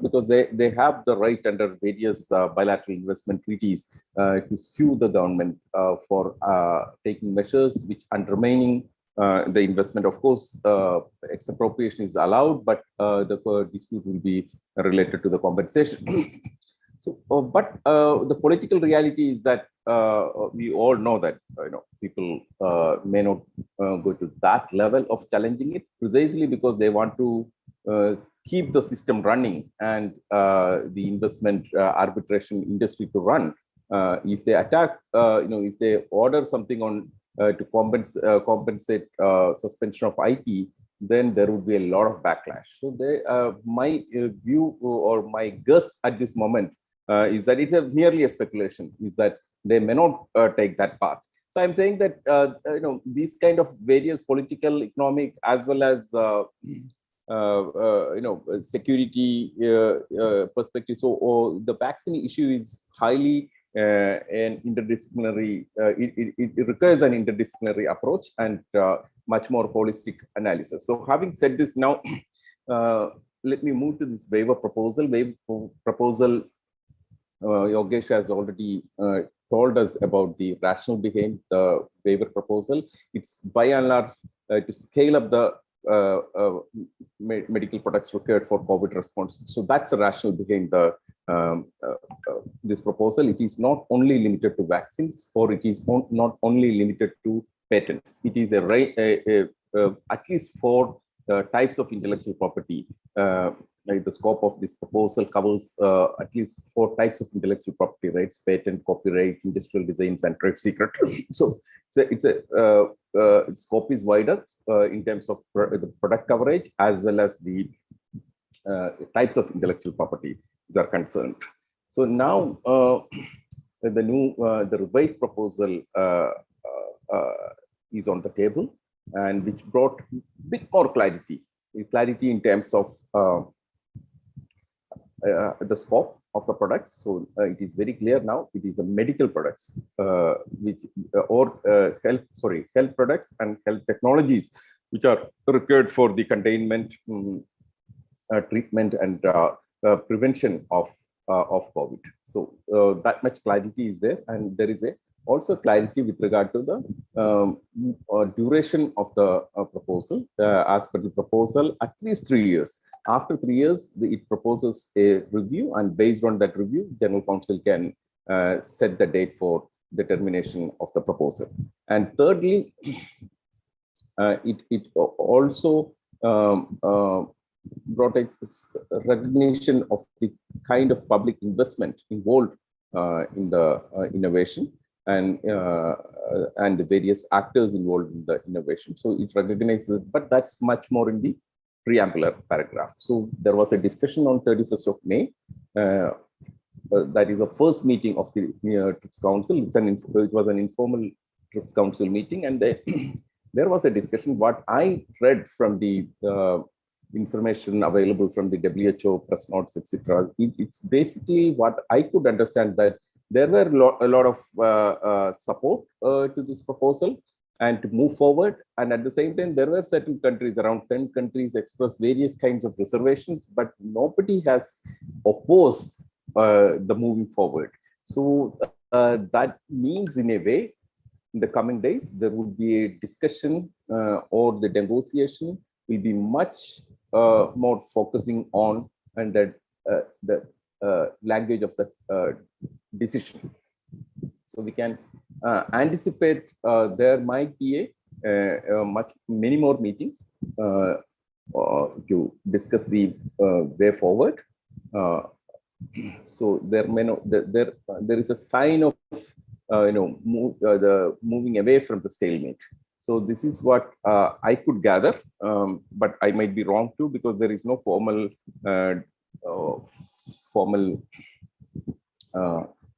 because they have the right under various bilateral investment treaties to sue the government for taking measures which undermining the investment. Of course, expropriation is allowed, but the dispute will be related to the compensation. So, but the political reality is that we all know that people may not go to that level of challenging it, precisely because they want to keep the system running and the investment arbitration industry to run. If they attack, if they order something on to compensate suspension of IP, then there would be a lot of backlash. So my view or my guess at this moment is that it's merely a speculation, is that they may not take that path. So I'm saying that these kind of various political, economic, as well as security perspective. So the vaccine issue is highly an interdisciplinary. It requires an interdisciplinary approach and much more holistic analysis. So having said this, now let me move to this waiver proposal. Yogesh has already told us about the rationale behind the waiver proposal. It's by and large to scale up the medical products required for COVID response. So that's the rationale behind the this proposal. It is not only limited to vaccines, or it is not only limited to patents. It is at least 4 types of intellectual property. The scope of this proposal covers at least 4 types of intellectual property rights: patent, copyright, industrial designs, and trade secret. So scope is wider in terms of the product coverage, as well as the types of intellectual property are concerned. So now the revised proposal is on the table, and which brought a bit more clarity in terms of the scope of the products. So it is very clear now. It is the medical products, health products and health technologies, which are required for the containment, treatment, and prevention of COVID. So that much clarity is there, and there is also clarity with regard to the duration of the proposal. As per the proposal, at least 3 years. After 3 years, it proposes a review, and based on that review, General Counsel can set the date for the termination of the proposal. And thirdly, it also brought a recognition of the kind of public investment involved in the innovation. and the various actors involved in the innovation. So it recognizes, but that's much more in the preambular paragraph. So there was a discussion on 31st of May. That is the first meeting of the TRIPS Council. It was an informal TRIPS Council meeting, and there was a discussion. What I read from the information available from the WHO press notes, etc. It's basically what I could understand, that there were a lot of support to this proposal and to move forward. And at the same time, there were certain countries, around 10 countries, expressed various kinds of reservations, but nobody has opposed the moving forward. So that means, in a way, in the coming days, there would be a discussion or the negotiation will be much more focusing on and that the language of the decision. So we can anticipate there might be many more meetings to discuss the way forward. So there is a sign of the moving away from the stalemate. So this is what I could gather, but I might be wrong too, because there is no formal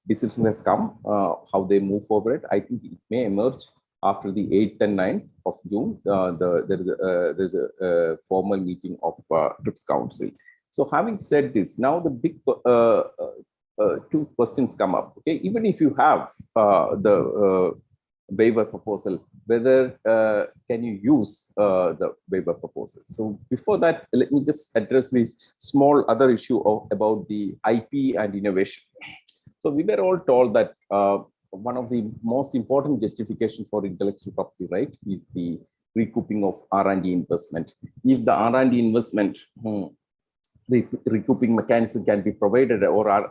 decision has come how they move forward. I think it may emerge after the 8th and 9th of June. There is a formal meeting of TRIPS Council. So having said this, now the big two questions come up. Okay, even if you have the waiver proposal, whether can you use the waiver proposal? So before that, let me just address this small other issue about the IP and innovation. So we were all told that one of the most important justification for intellectual property right is the recouping of R&D investment. If the R&D investment the recouping mechanism can be provided, or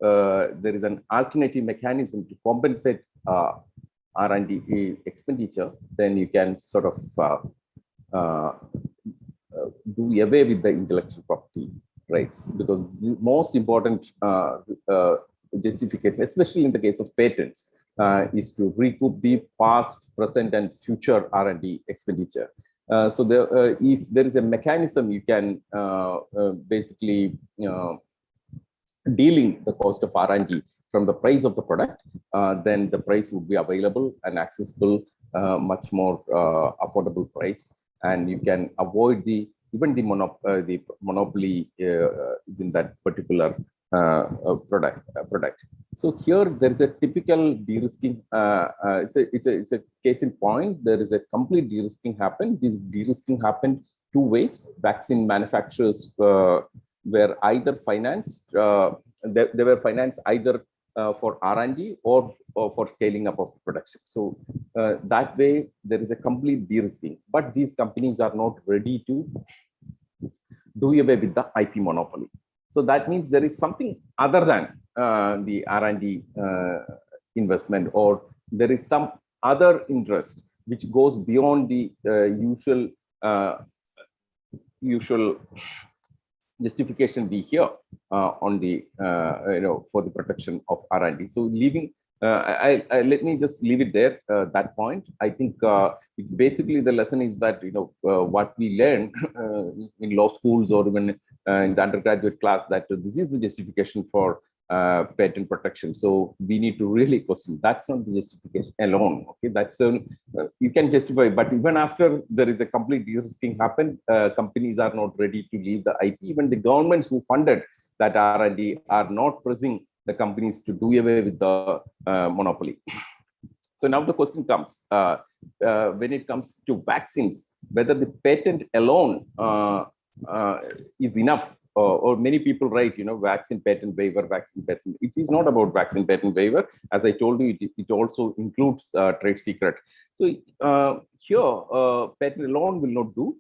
there is an alternative mechanism to compensate R&D expenditure, then you can sort of do away with the intellectual property rights, because the most important justification, especially in the case of patents, is to recoup the past, present, and future R&D expenditure. So if there is a mechanism, you can basically dealing the cost of R&D from the price of the product, then the price would be available and accessible, much more affordable price, and you can avoid the monopoly is in that particular product. So here there is a typical de-risking. It's a case in point. There is a complete de-risking happened. This de-risking happened two ways. Vaccine manufacturers were either financed. They were financed either for R&D or for scaling up of production. So that way there is a complete de-risking. But these companies are not ready to do away with the IP monopoly. So that means there is something other than the R&D investment, or there is some other interest which goes beyond the usual justification we hear on the for the protection of R&D. So leaving, let me just leave it there. That point, I think it's basically the lesson is that what we learn in law schools or even in the undergraduate class, that this is the justification for patent protection. So we need to really question. That's not the justification alone. Okay, that's you can justify, but even after there is a complete de-risking happen, companies are not ready to leave the IP. Even the governments who funded that R&D are not pressing the companies to do away with the monopoly. So now the question comes, when it comes to vaccines, whether the patent alone is enough, or many people write, vaccine patent waiver, vaccine patent. It is not about vaccine patent waiver. As I told you, it also includes trade secret. So here, patent alone will not do,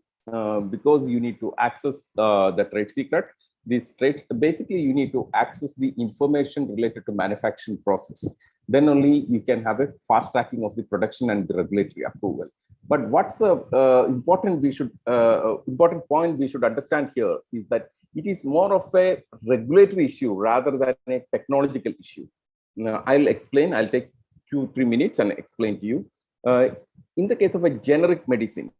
because you need to access the trade secret. This trade, basically, you need to access the information related to manufacturing process. Then only you can have a fast tracking of the production and the regulatory approval. But what's the important point we should understand here is that it is more of a regulatory issue rather than a technological issue. I'll explain. I'll take 2-3 minutes and explain to you. In the case of a generic medicine,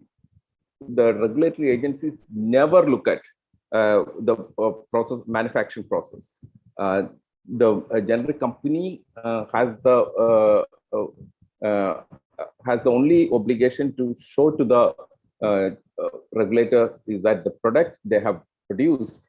the regulatory agencies never look at the manufacturing process. The generic company has the only obligation to show to the regulator is that the product they have produced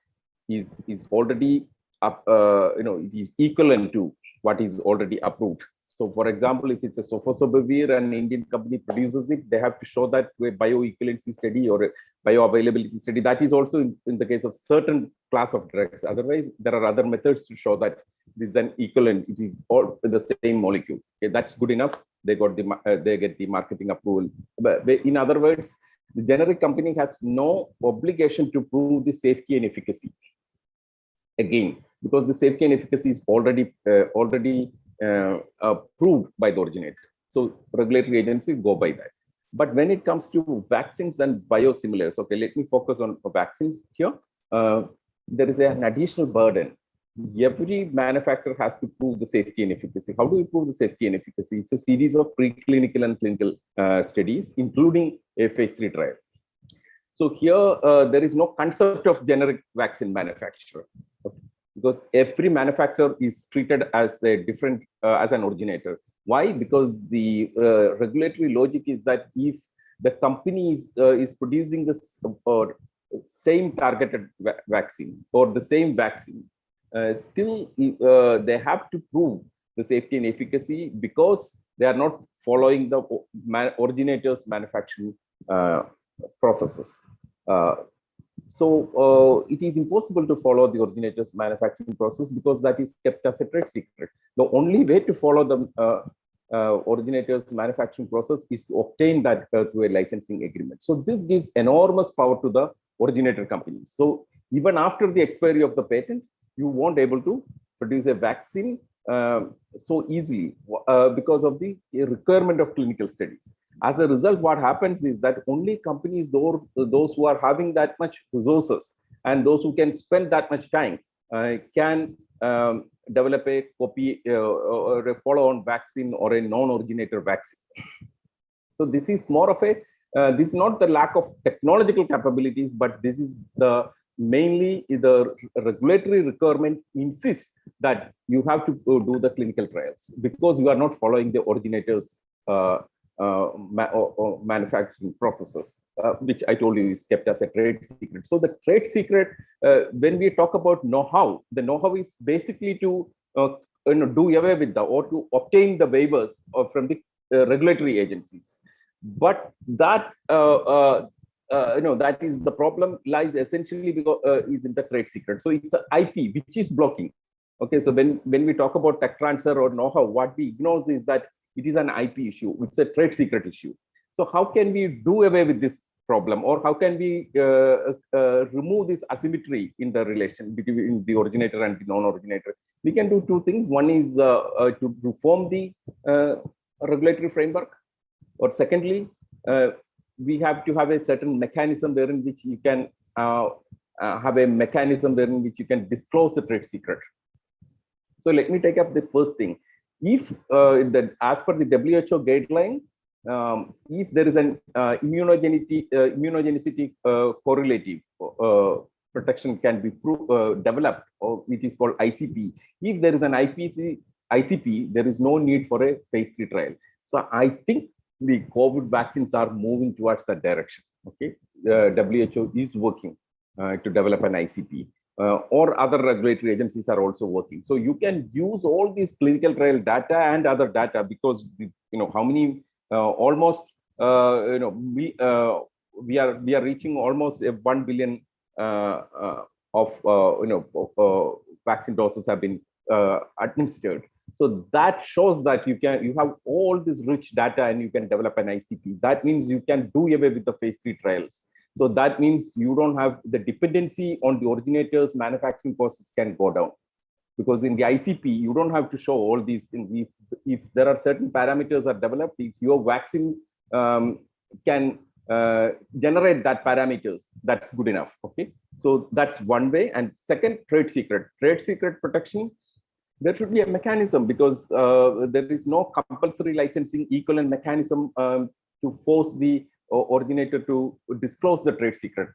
is already up, it is equivalent to what is already approved. So, for example, if it's a sofosbuvir and an Indian company produces it, they have to show that a bioequivalency study or a bioavailability study. That is also in the case of certain class of drugs. Otherwise, there are other methods to show that this is an equivalent. It is all the same molecule. Okay, that's good enough. They get the marketing approval. But in other words, the generic company has no obligation to prove the safety and efficacy. Again, because the safety and efficacy is already approved by the originator. So regulatory agencies go by that. But when it comes to vaccines and biosimilars, okay, let me focus on vaccines here. There is an additional burden. Every manufacturer has to prove the safety and efficacy. How do we prove the safety and efficacy? It's a series of preclinical and clinical studies, including a phase 3 trial. So here, there is no concept of generic vaccine manufacturer. Okay, because every manufacturer is treated as a different, as an originator. Why? Because the regulatory logic is that if the company is producing the same targeted vaccine or the same vaccine, still they have to prove the safety and efficacy because they are not following the originator's manufacturing processes. So it is impossible to follow the originator's manufacturing process because that is kept as a trade secret. The only way to follow the originator's manufacturing process is to obtain that through a licensing agreement. So this gives enormous power to the originator companies. So even after the expiry of the patent, you won't able to produce a vaccine so easily because of the requirement of clinical studies. As a result, what happens is that only companies, those who are having that much resources and those who can spend that much time can develop a copy or a follow-on vaccine or a non-originator vaccine. So this is more of a, this is not the lack of technological capabilities, but this is the mainly the regulatory requirement insists that you have to do the clinical trials because you are not following the originators manufacturing processes, which I told you is kept as a trade secret. So the trade secret, when we talk about know-how, the know-how is basically to do away with or to obtain the waivers from the regulatory agencies. But that that is the problem lies essentially because is in the trade secret. So it's an IP which is blocking. Okay, so when we talk about tech transfer or know-how, what we ignore is that it is an IP issue. It's a trade secret issue. So how can we do away with this problem, or how can we remove this asymmetry in the relation between the originator and the non-originator? We can do two things. One is to reform the regulatory framework, or secondly, we have to have a certain mechanism wherein which you can have a mechanism wherein which you can disclose the trade secret. So let me take up the first thing. If as per the WHO guideline, if there is an immunogenicity correlative protection can be developed, or which is called ICP. If there is an ICP, there is no need for a phase 3 trial. So I think the COVID vaccines are moving towards that direction. Okay, WHO is working to develop an ICP. Or other regulatory agencies are also working. So you can use all these clinical trial data and other data because how many almost we are reaching almost 1 billion of vaccine doses have been administered. So that shows that you have all this rich data and you can develop an ICP. That means you can do away with the phase 3 trials. So that means you don't have the dependency on the originator's manufacturing process can go down, because in the ICP, you don't have to show all these things. If there are certain parameters are developed, if your vaccine can generate that parameters, that's good enough. Okay, so that's one way. And second, trade secret protection. there should be a mechanism, because there is no compulsory licensing equivalent mechanism to force the originator to disclose the trade secret.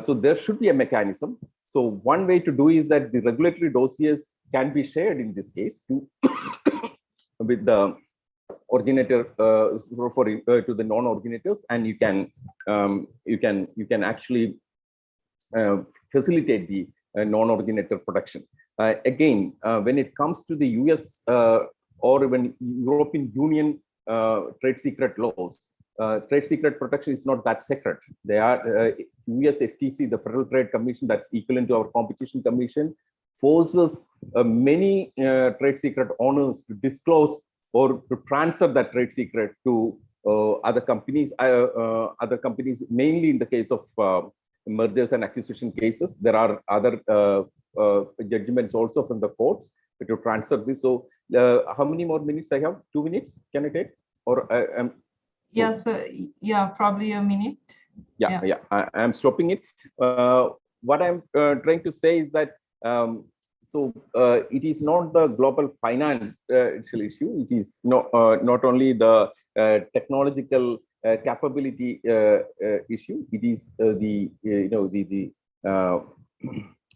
So there should be a mechanism. So one way to do is that the regulatory dossiers can be shared in this case to with the originator to the non-originators, and you can actually facilitate the non-originator production. Again, when it comes to the US or even European Union trade secret laws, trade secret protection is not that secret. They are US FTC, the Federal Trade Commission, that's equivalent to our Competition Commission, forces many trade secret owners to disclose or to transfer that trade secret to other companies, mainly in the case of mergers and acquisition cases. There are other judgments also from the courts to transfer this. So how many more minutes I have? 2 minutes? Can I take? Or Yes, yeah, probably a minute. Yeah. I'm stopping it. What I'm trying to say is that it is not the global financial issue. It is not only the technological capability issue. It is the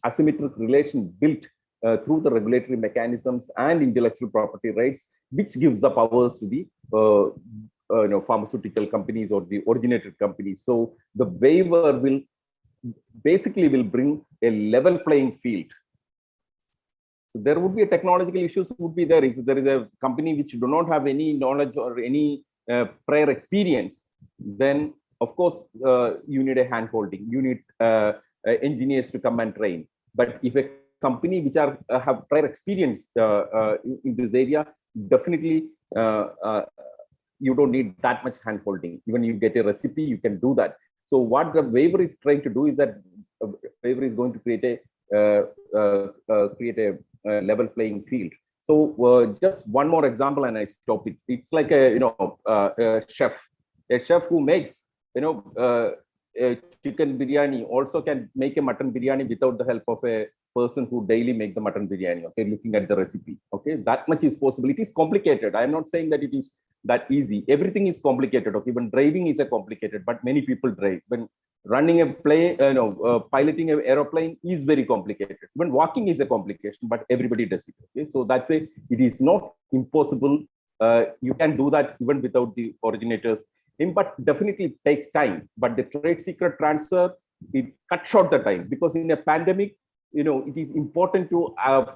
asymmetric relation built through the regulatory mechanisms and intellectual property rights, which gives the powers to the pharmaceutical companies or the originated companies. So the waiver will bring a level playing field. So there would be a technological issues would be there. If there is a company which do not have any knowledge or any prior experience, then of course you need a hand holding. You need engineers to come and train. But if a company which have prior experience in this area, definitely you don't need that much hand holding. Even you get a recipe, you can do that. So what the waiver is trying to do is that waiver is going to create a level playing field. So just one more example, and I stop it. It's like a chef who makes a chicken biryani also can make a mutton biryani without the help of a person who daily make the mutton biryani. Okay, looking at the recipe. Okay, that much is possible. It is complicated. I am not saying that it is that easy. Everything is complicated. Okay, even driving is a complicated, but many people drive. When running a plane, piloting an aeroplane is very complicated. Even walking is a complication, but everybody does it. Okay, so that way it is not impossible. You can do that even without the originators. But definitely it takes time. But the trade secret transfer, it cuts short the time, because in a pandemic, it is important to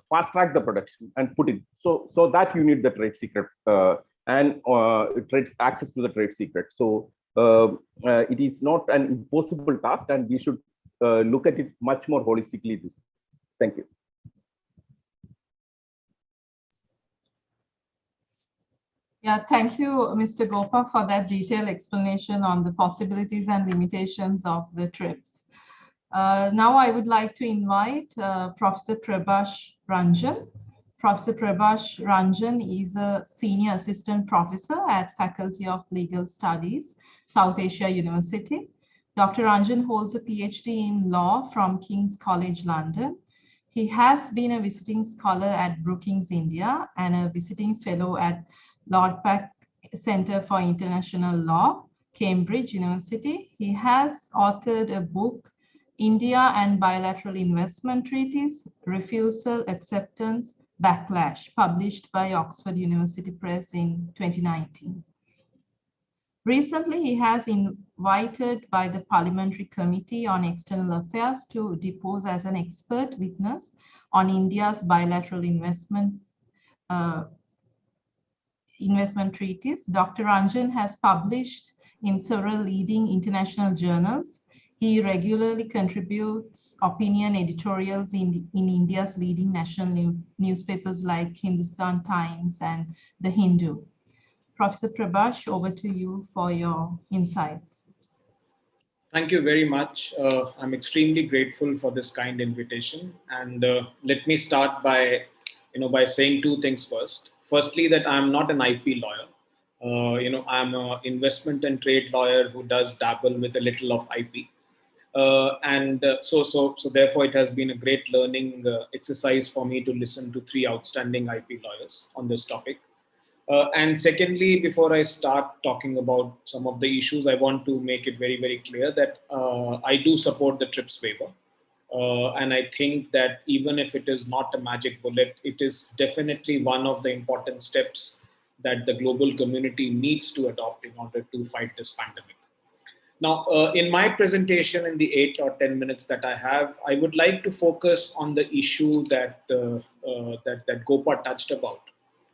fast track the production and put it. So that you need the trade secret and access to the trade secret. So it is not an impossible task, and we should look at it much more holistically this way. Thank you. Yeah, thank you, Mr. Gopa, for that detailed explanation on the possibilities and limitations of the TRIPS. Now I would like to invite Professor Prabhash Ranjan. Professor Prabhash Ranjan is a senior assistant professor at Faculty of Legal Studies, South Asia University. Dr. Anjan holds a PhD in law from King's College London. He has been a visiting scholar at Brookings, India, and a visiting fellow at Lord Pack Center for International Law, Cambridge University. He has authored a book, India and Bilateral Investment Treaties, Refusal, Acceptance, Backlash, published by Oxford University Press in 2019. Recently, he has invited by the Parliamentary Committee on External Affairs to depose as an expert witness on India's bilateral investment treaties. Dr. Anjan has published in several leading international journals. He regularly contributes opinion editorials in India's leading national newspapers like Hindustan Times and The Hindu. Professor Prabhash, over to you for your insights. Thank you very much. I'm extremely grateful for this kind invitation. And let me start by saying two things first. Firstly, that I'm not an IP lawyer. I'm an investment and trade lawyer who does dabble with a little of IP. So therefore, it has been a great learning exercise for me to listen to 3 outstanding IP lawyers on this topic. And secondly, before I start talking about some of the issues, I want to make it very, very clear that I do support the TRIPS waiver. And I think that even if it is not a magic bullet, it is definitely one of the important steps that the global community needs to adopt in order to fight this pandemic. Now, in my presentation, in the 8 or 10 minutes that I have, I would like to focus on the issue that that Gopa touched about,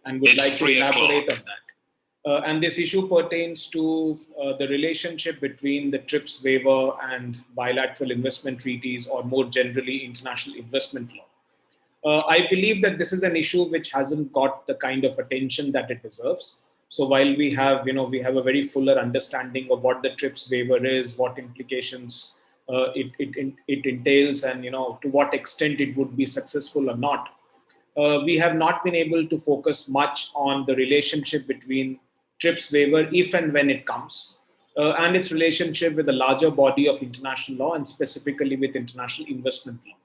and would like to elaborate on that. And this issue pertains to the relationship between the TRIPS waiver and bilateral investment treaties, or more generally, international investment law. I believe that this is an issue which hasn't got the kind of attention that it deserves. So while we have a very fuller understanding of what the TRIPS waiver is, what implications it entails, and to what extent it would be successful or not, we have not been able to focus much on the relationship between TRIPS waiver, if and when it comes, and its relationship with the larger body of international law, and specifically with international investment law.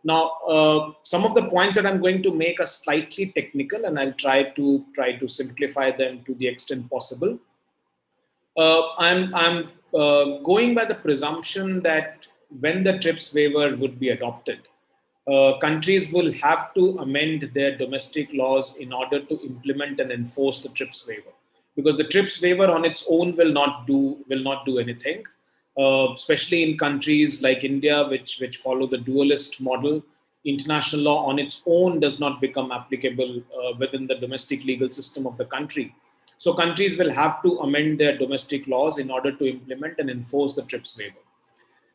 Now, some of the points that I'm going to make are slightly technical, and I'll try to simplify them to the extent possible. I'm going by the presumption that when the TRIPS waiver would be adopted, countries will have to amend their domestic laws in order to implement and enforce the TRIPS waiver, because the TRIPS waiver on its own will not do anything. Especially in countries like India, which follow the dualist model. International law on its own does not become applicable within the domestic legal system of the country. So countries will have to amend their domestic laws in order to implement and enforce the TRIPS waiver.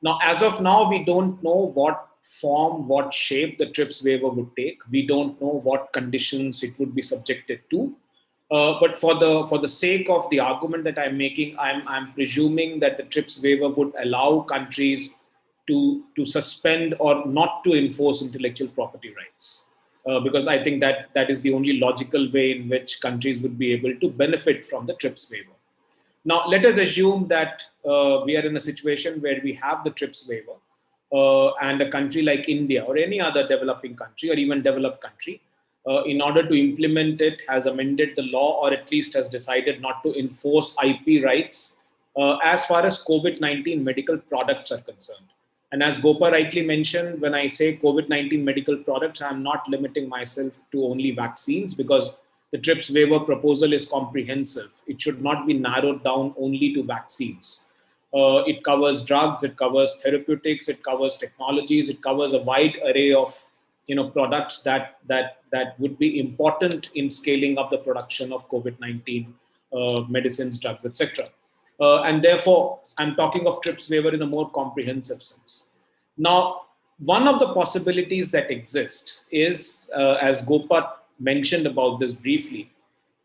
Now, as of now, we don't know what form, what shape the TRIPS waiver would take. We don't know what conditions it would be subjected to. But for the sake of the argument that I'm making, I'm presuming that the TRIPS waiver would allow countries to suspend or not to enforce intellectual property rights, because I think that is the only logical way in which countries would be able to benefit from the TRIPS waiver. Now, let us assume that we are in a situation where we have the TRIPS waiver, and a country like India or any other developing country or even developed country, in order to implement it, has amended the law, or at least has decided not to enforce IP rights as far as COVID-19 medical products are concerned. And as Gopa rightly mentioned, when I say COVID-19 medical products, I'm not limiting myself to only vaccines, because the TRIPS waiver proposal is comprehensive. It should not be narrowed down only to vaccines. It covers drugs, it covers therapeutics, it covers technologies, it covers a wide array of products that would be important in scaling up the production of COVID-19 medicines, drugs, etc. And therefore, I'm talking of TRIPS waiver in a more comprehensive sense. Now, one of the possibilities that exist is, as Gopa mentioned about this briefly,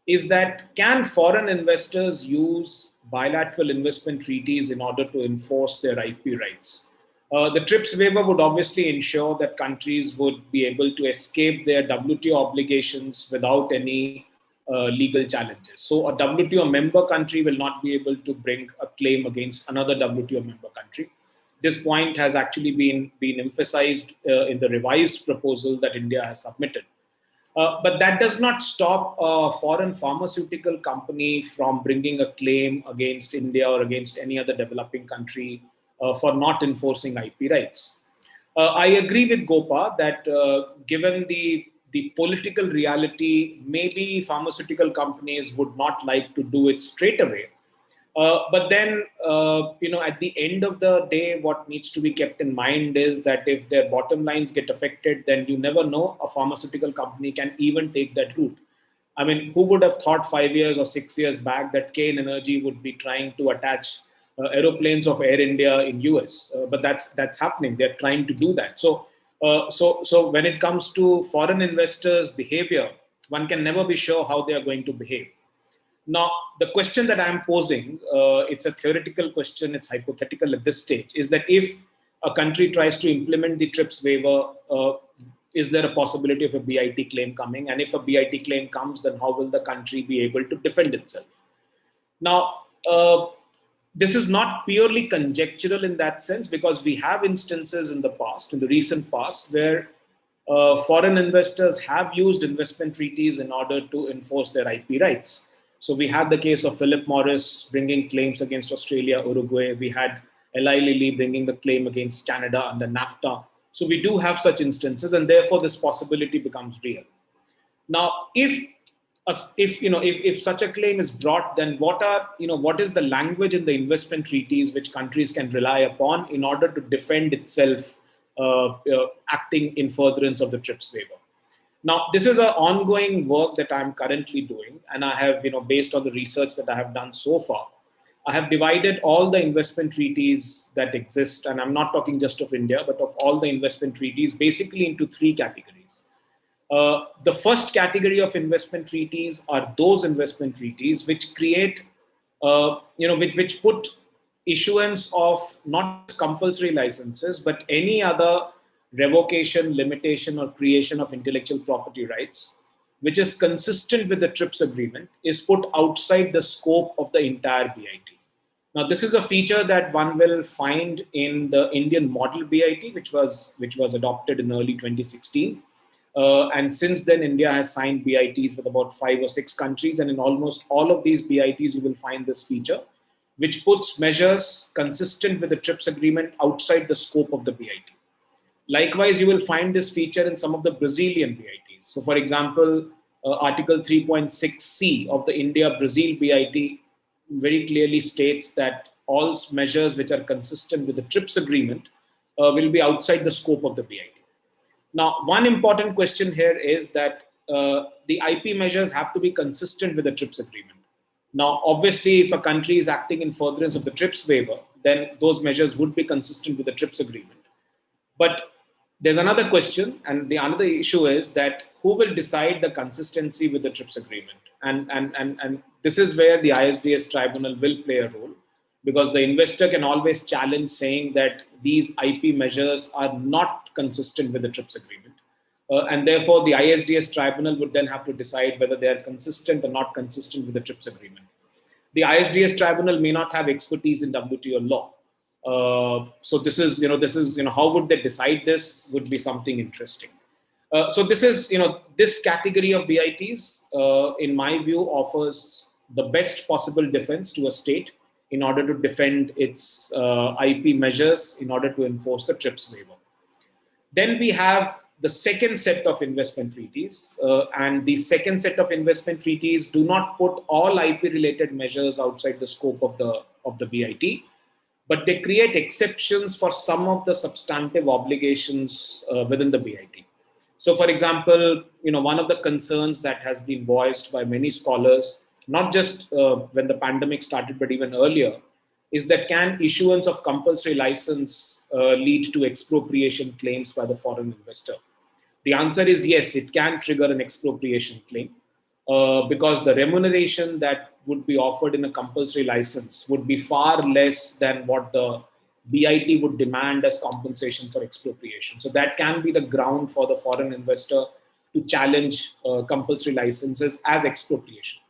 is that can foreign investors use bilateral investment treaties in order to enforce their IP rights? The TRIPS waiver would obviously ensure that countries would be able to escape their WTO obligations without any legal challenges. So a WTO member country will not be able to bring a claim against another WTO member country. This point has actually been emphasized in the revised proposal that India has submitted. But that does not stop a foreign pharmaceutical company from bringing a claim against India or against any other developing country for not enforcing IP rights. I agree with Gopa that given the political reality, maybe pharmaceutical companies would not like to do it straight away. But then, at the end of the day, what needs to be kept in mind is that if their bottom lines get affected, then you never know, a pharmaceutical company can even take that route. I mean, who would have thought 5 years or 6 years back that Kane Energy would be trying to attach aeroplanes of Air India in US? But that's happening. They're trying to do that. So when it comes to foreign investors' behavior, one can never be sure how they are going to behave. Now, the question that I'm posing, it's a theoretical question, it's hypothetical at this stage, is that if a country tries to implement the TRIPS waiver, is there a possibility of a BIT claim coming? And if a BIT claim comes, then how will the country be able to defend itself? Now, This is not purely conjectural in that sense, because we have instances in the past, in the recent past, where foreign investors have used investment treaties in order to enforce their IP rights. So we had the case of Philip Morris bringing claims against Australia, Uruguay. We had Eli Lilly bringing the claim against Canada under NAFTA. So we do have such instances, and therefore this possibility becomes real. Now, if such a claim is brought, then what is the language in the investment treaties which countries can rely upon in order to defend itself, acting in furtherance of the TRIPS waiver? Now, this is an ongoing work that I'm currently doing, and I have, based on the research that I have done so far, I have divided all the investment treaties that exist, and I'm not talking just of India, but of all the investment treaties, basically into three categories. The first category of investment treaties are those investment treaties which create, which put issuance of not compulsory licenses, but any other revocation, limitation, or creation of intellectual property rights, which is consistent with the TRIPS agreement, is put outside the scope of the entire BIT. Now, this is a feature that one will find in the Indian model BIT, which was adopted in early 2016. And since then, India has signed BITs with about 5 or 6 countries. And in almost all of these BITs, you will find this feature, which puts measures consistent with the TRIPS agreement outside the scope of the BIT. Likewise, you will find this feature in some of the Brazilian BITs. So, for example, Article 3.6C of the India-Brazil BIT very clearly states that all measures which are consistent with the TRIPS agreement will be outside the scope of the BIT. Now, one important question here is that the IP measures have to be consistent with the TRIPS agreement. Now, obviously, if a country is acting in furtherance of the TRIPS waiver, then those measures would be consistent with the TRIPS agreement. But there's another question, and the another issue is that who will decide the consistency with the TRIPS agreement? And this is where the ISDS tribunal will play a role, because the investor can always challenge saying that these IP measures are not consistent with the TRIPS agreement. And therefore, the ISDS tribunal would then have to decide whether they are consistent or not consistent with the TRIPS agreement. The ISDS tribunal may not have expertise in WTO law. So this is how would they decide this would be something interesting. So this is, this category of BITs, in my view, offers the best possible defense to a state in order to defend its IP measures in order to enforce the TRIPS waiver. Then we have the second set of investment treaties, and the second set of investment treaties do not put all IP-related measures outside the scope of the BIT, but they create exceptions for some of the substantive obligations within the BIT. So, for example, one of the concerns that has been voiced by many scholars, not just when the pandemic started, but even earlier, is that can issuance of compulsory license lead to expropriation claims by the foreign investor? The answer is yes, it can trigger an expropriation claim because the remuneration that would be offered in a compulsory license would be far less than what the BIT would demand as compensation for expropriation. So that can be the ground for the foreign investor to challenge compulsory licenses as expropriation.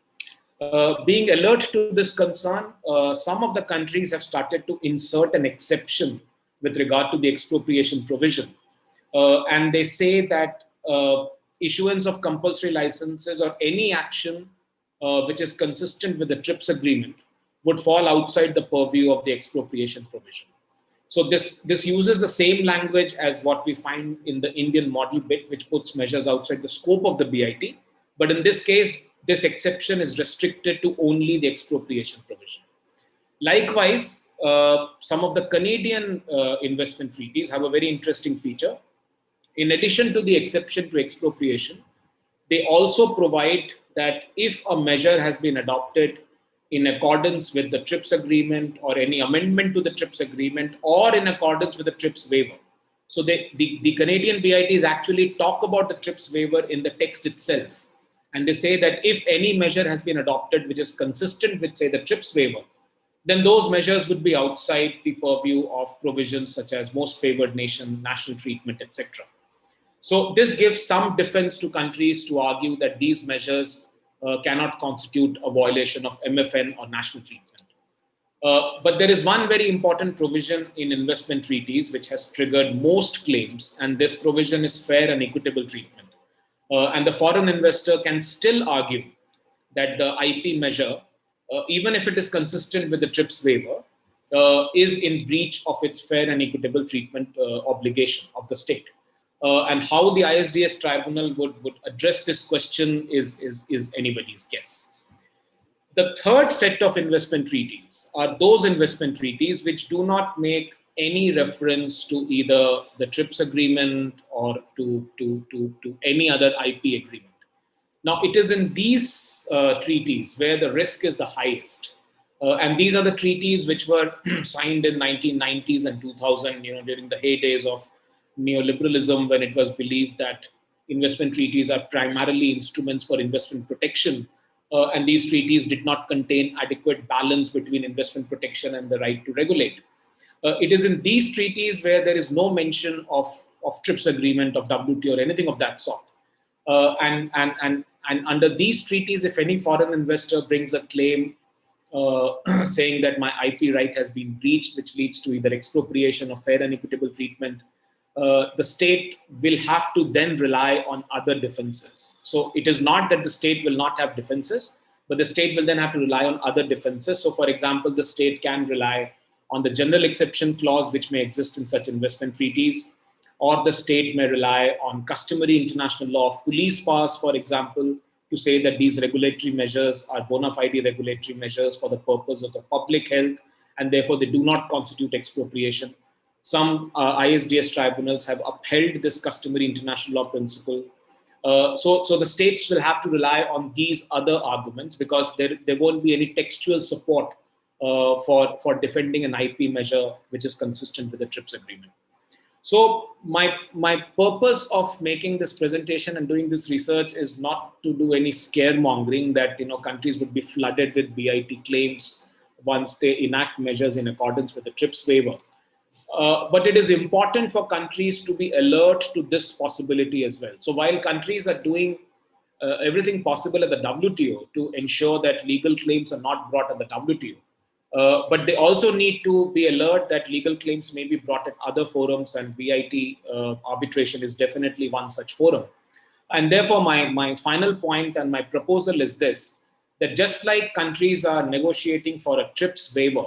Being alert to this concern, some of the countries have started to insert an exception with regard to the expropriation provision. And they say that issuance of compulsory licenses or any action which is consistent with the TRIPS agreement would fall outside the purview of the expropriation provision. So this uses the same language as what we find in the Indian model bit, which puts measures outside the scope of the BIT. But in this case, this exception is restricted to only the expropriation provision. Likewise, some of the Canadian investment treaties have a very interesting feature. In addition to the exception to expropriation, they also provide that if a measure has been adopted in accordance with the TRIPS agreement or any amendment to the TRIPS agreement or in accordance with the TRIPS waiver. So the Canadian BITs actually talk about the TRIPS waiver in the text itself. And they say that if any measure has been adopted which is consistent with, say, the TRIPS waiver, then those measures would be outside the purview of provisions such as most favored nation, national treatment, etc. So this gives some defense to countries to argue that these measures cannot constitute a violation of MFN or national treatment. But there is one very important provision in investment treaties which has triggered most claims, and this provision is fair and equitable treatment. And the foreign investor can still argue that the IP measure, even if it is consistent with the TRIPS waiver, is in breach of its fair and equitable treatment obligation of the state. And how the ISDS tribunal would address this question is anybody's guess. The third set of investment treaties are those investment treaties which do not make any reference to either the TRIPS agreement or to any other IP agreement. Now, it is in these treaties where the risk is the highest. And these are the treaties which were signed in 1990s and 2000, during the heydays of neoliberalism, when it was believed that investment treaties are primarily instruments for investment protection. And these treaties did not contain adequate balance between investment protection and the right to regulate. It is in these treaties where there is no mention of TRIPS agreement, of WTO, or anything of that sort. And under these treaties, if any foreign investor brings a claim saying that my IP right has been breached, which leads to either expropriation or fair and equitable treatment, the state will have to then rely on other defenses. So it is not that the state will not have defenses, but the state will then have to rely on other defenses. So for example, the state can rely on the general exception clause, which may exist in such investment treaties, or the state may rely on customary international law of police powers, for example, to say that these regulatory measures are bona fide regulatory measures for the purpose of the public health, and therefore they do not constitute expropriation. Some ISDS tribunals have upheld this customary international law principle. So the states will have to rely on these other arguments because there won't be any textual support for defending an IP measure which is consistent with the TRIPS agreement. So my purpose of making this presentation and doing this research is not to do any scaremongering that countries would be flooded with BIT claims once they enact measures in accordance with the TRIPS waiver. But it is important for countries to be alert to this possibility as well. So while countries are doing everything possible at the WTO to ensure that legal claims are not brought at the WTO, but they also need to be alert that legal claims may be brought at other forums, and BIT arbitration is definitely one such forum. And therefore, my final point and my proposal is this, that just like countries are negotiating for a TRIPS waiver,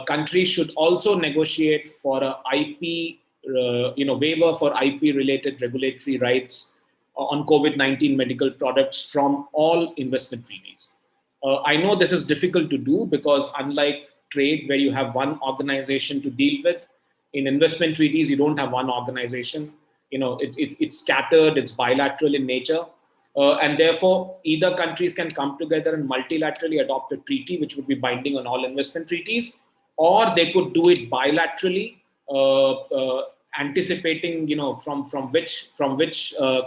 countries should also negotiate for a IP, waiver for IP-related regulatory rights on COVID-19 medical products from all investment treaties. I know this is difficult to do because unlike trade where you have one organization to deal with, in investment treaties, you don't have one organization. It's scattered, it's bilateral in nature. And therefore, either countries can come together and multilaterally adopt a treaty, which would be binding on all investment treaties, or they could do it bilaterally, anticipating, from which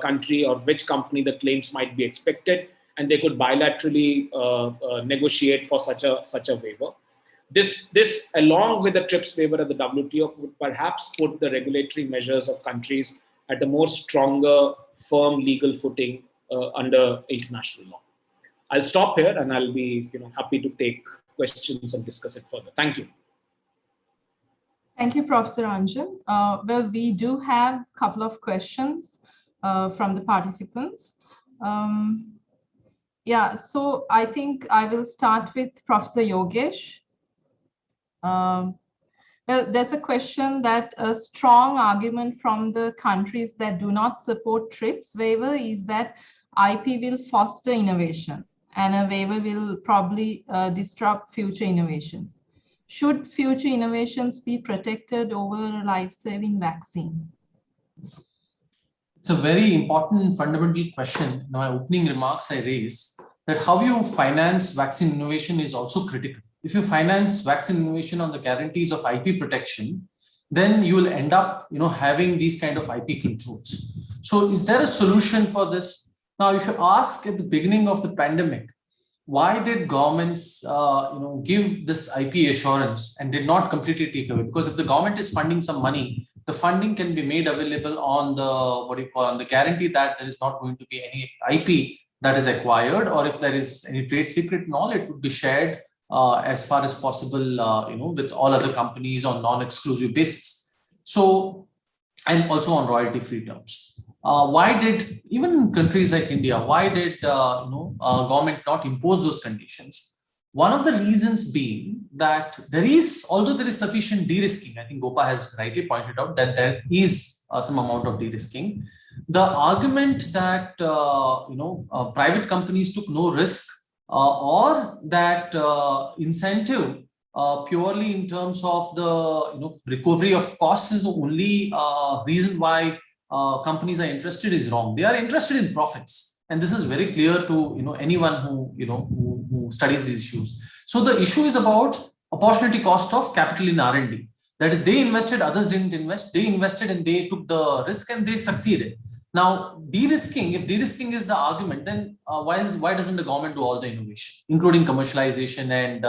country or which company the claims might be expected, and they could bilaterally negotiate for such a waiver. This, along with the TRIPS waiver at the WTO, would perhaps put the regulatory measures of countries at a more stronger, firm legal footing under international law. I'll stop here and I'll be happy to take questions and discuss it further. Thank you. Thank you, Professor Anjan. Well, we do have a couple of questions from the participants. Yeah, so I think I will start with Professor Yogesh. Well, there's a question that a strong argument from the countries that do not support TRIPS waiver is that IP will foster innovation and a waiver will probably disrupt future innovations. Should future innovations be protected over a life-saving vaccine? It's a very important fundamental question. In my opening remarks, I raised that how you finance vaccine innovation is also critical. If you finance vaccine innovation on the guarantees of IP protection, then you will end up having these kind of IP controls. So is there a solution for this? Now, if you ask at the beginning of the pandemic, why did governments give this IP assurance and did not completely take away? Because if the government is funding some money, the funding can be made available on the guarantee that there is not going to be any IP that is acquired, or if there is any trade secret and all, it would be shared as far as possible, with all other companies on non-exclusive basis. So, and also on royalty-free terms. Why did, even in countries like India, why did government not impose those conditions? One of the reasons being that although there is sufficient de-risking, I think Gopa has rightly pointed out that there is some amount of de-risking. The argument that private companies took no risk or that incentive purely in terms of the recovery of costs is the only reason why companies are interested is wrong. They are interested in profits, and this is very clear to anyone who studies these issues. So the issue is about opportunity cost of capital in R&D. That is, they invested, others didn't invest. They invested and they took the risk and they succeeded. Now, de-risking, if de-risking is the argument, then why doesn't the government do all the innovation, including commercialization and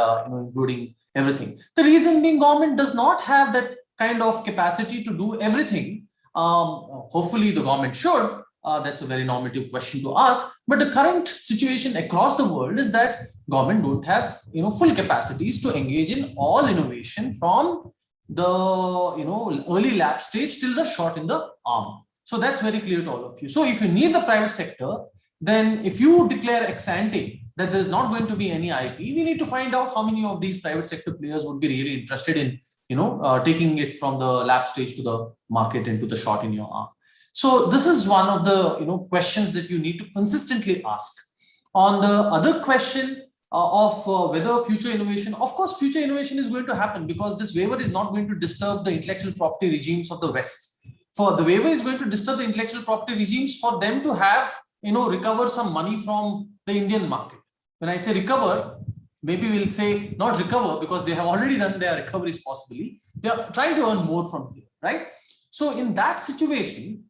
including everything? The reason being, government does not have that kind of capacity to do everything. Hopefully, the government should. That's a very normative question to ask. But the current situation across the world is that government don't have full capacities to engage in all innovation from the early lab stage till the shot in the arm. So that's very clear to all of you. So if you need the private sector, then if you declare ex ante that there's not going to be any IP, we need to find out how many of these private sector players would be really interested in taking it from the lab stage to the market and to the shot in your arm. So this is one of the questions that you need to consistently ask. On the other question of whether future innovation, of course, future innovation is going to happen because this waiver is not going to disturb the intellectual property regimes of the West. For the waiver is going to disturb the intellectual property regimes for them to have, recover some money from the Indian market. When I say recover, maybe we'll say not recover because they have already done their recoveries possibly. They are trying to earn more from here, right? So in that situation,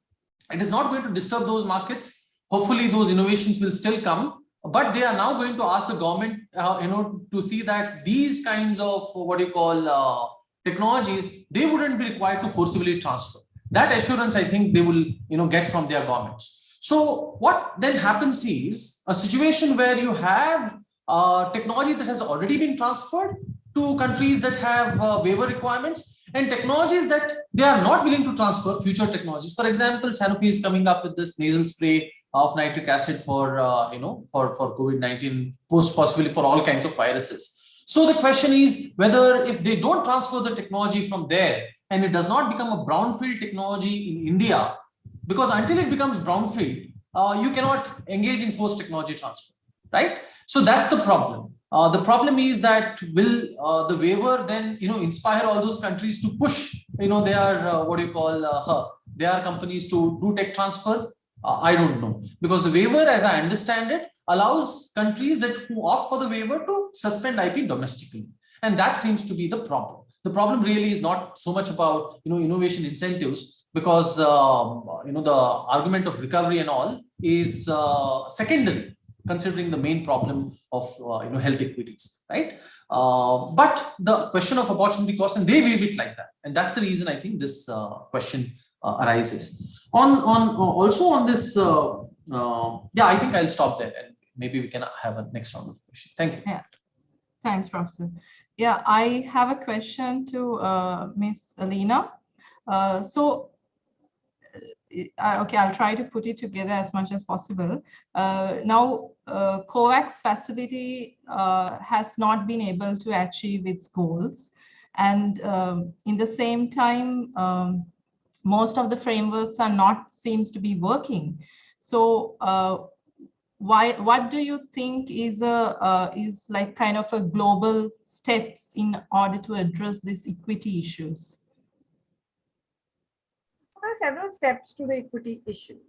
it is not going to disturb those markets. Hopefully those innovations will still come, but they are now going to ask the government, to see that these kinds of technologies, they wouldn't be required to forcibly transfer. That assurance, I think, they will, get from their governments. So what then happens is a situation where you have technology that has already been transferred to countries that have waiver requirements and technologies that they are not willing to transfer, future technologies. For example, Sanofi is coming up with this nasal spray of nitric acid for COVID-19, possibly for all kinds of viruses. So the question is whether if they don't transfer the technology from there, and it does not become a brownfield technology in India, because until it becomes brownfield, you cannot engage in forced technology transfer, right? So that's the problem. The problem is that will the waiver then inspire all those countries to push their companies to do tech transfer? I don't know, because the waiver, as I understand it, allows countries who opt for the waiver to suspend IP domestically, and that seems to be the problem. The problem really is not so much about innovation incentives, because the argument of recovery and all is secondary, considering the main problem of health equities, right? But the question of opportunity cost, and they waive it like that, and that's the reason I think this question arises. Also on this, I think I'll stop there, and maybe we can have a next round of questions. Thank you. Yeah, thanks, Professor. Yeah, I have a question to Ms. Alina. Okay, I'll try to put it together as much as possible. Now, COVAX facility has not been able to achieve its goals. And in the same time, most of the frameworks seems to be working. So what do you think is like kind of a global steps in order to address these equity issues? There are several steps to the equity issue.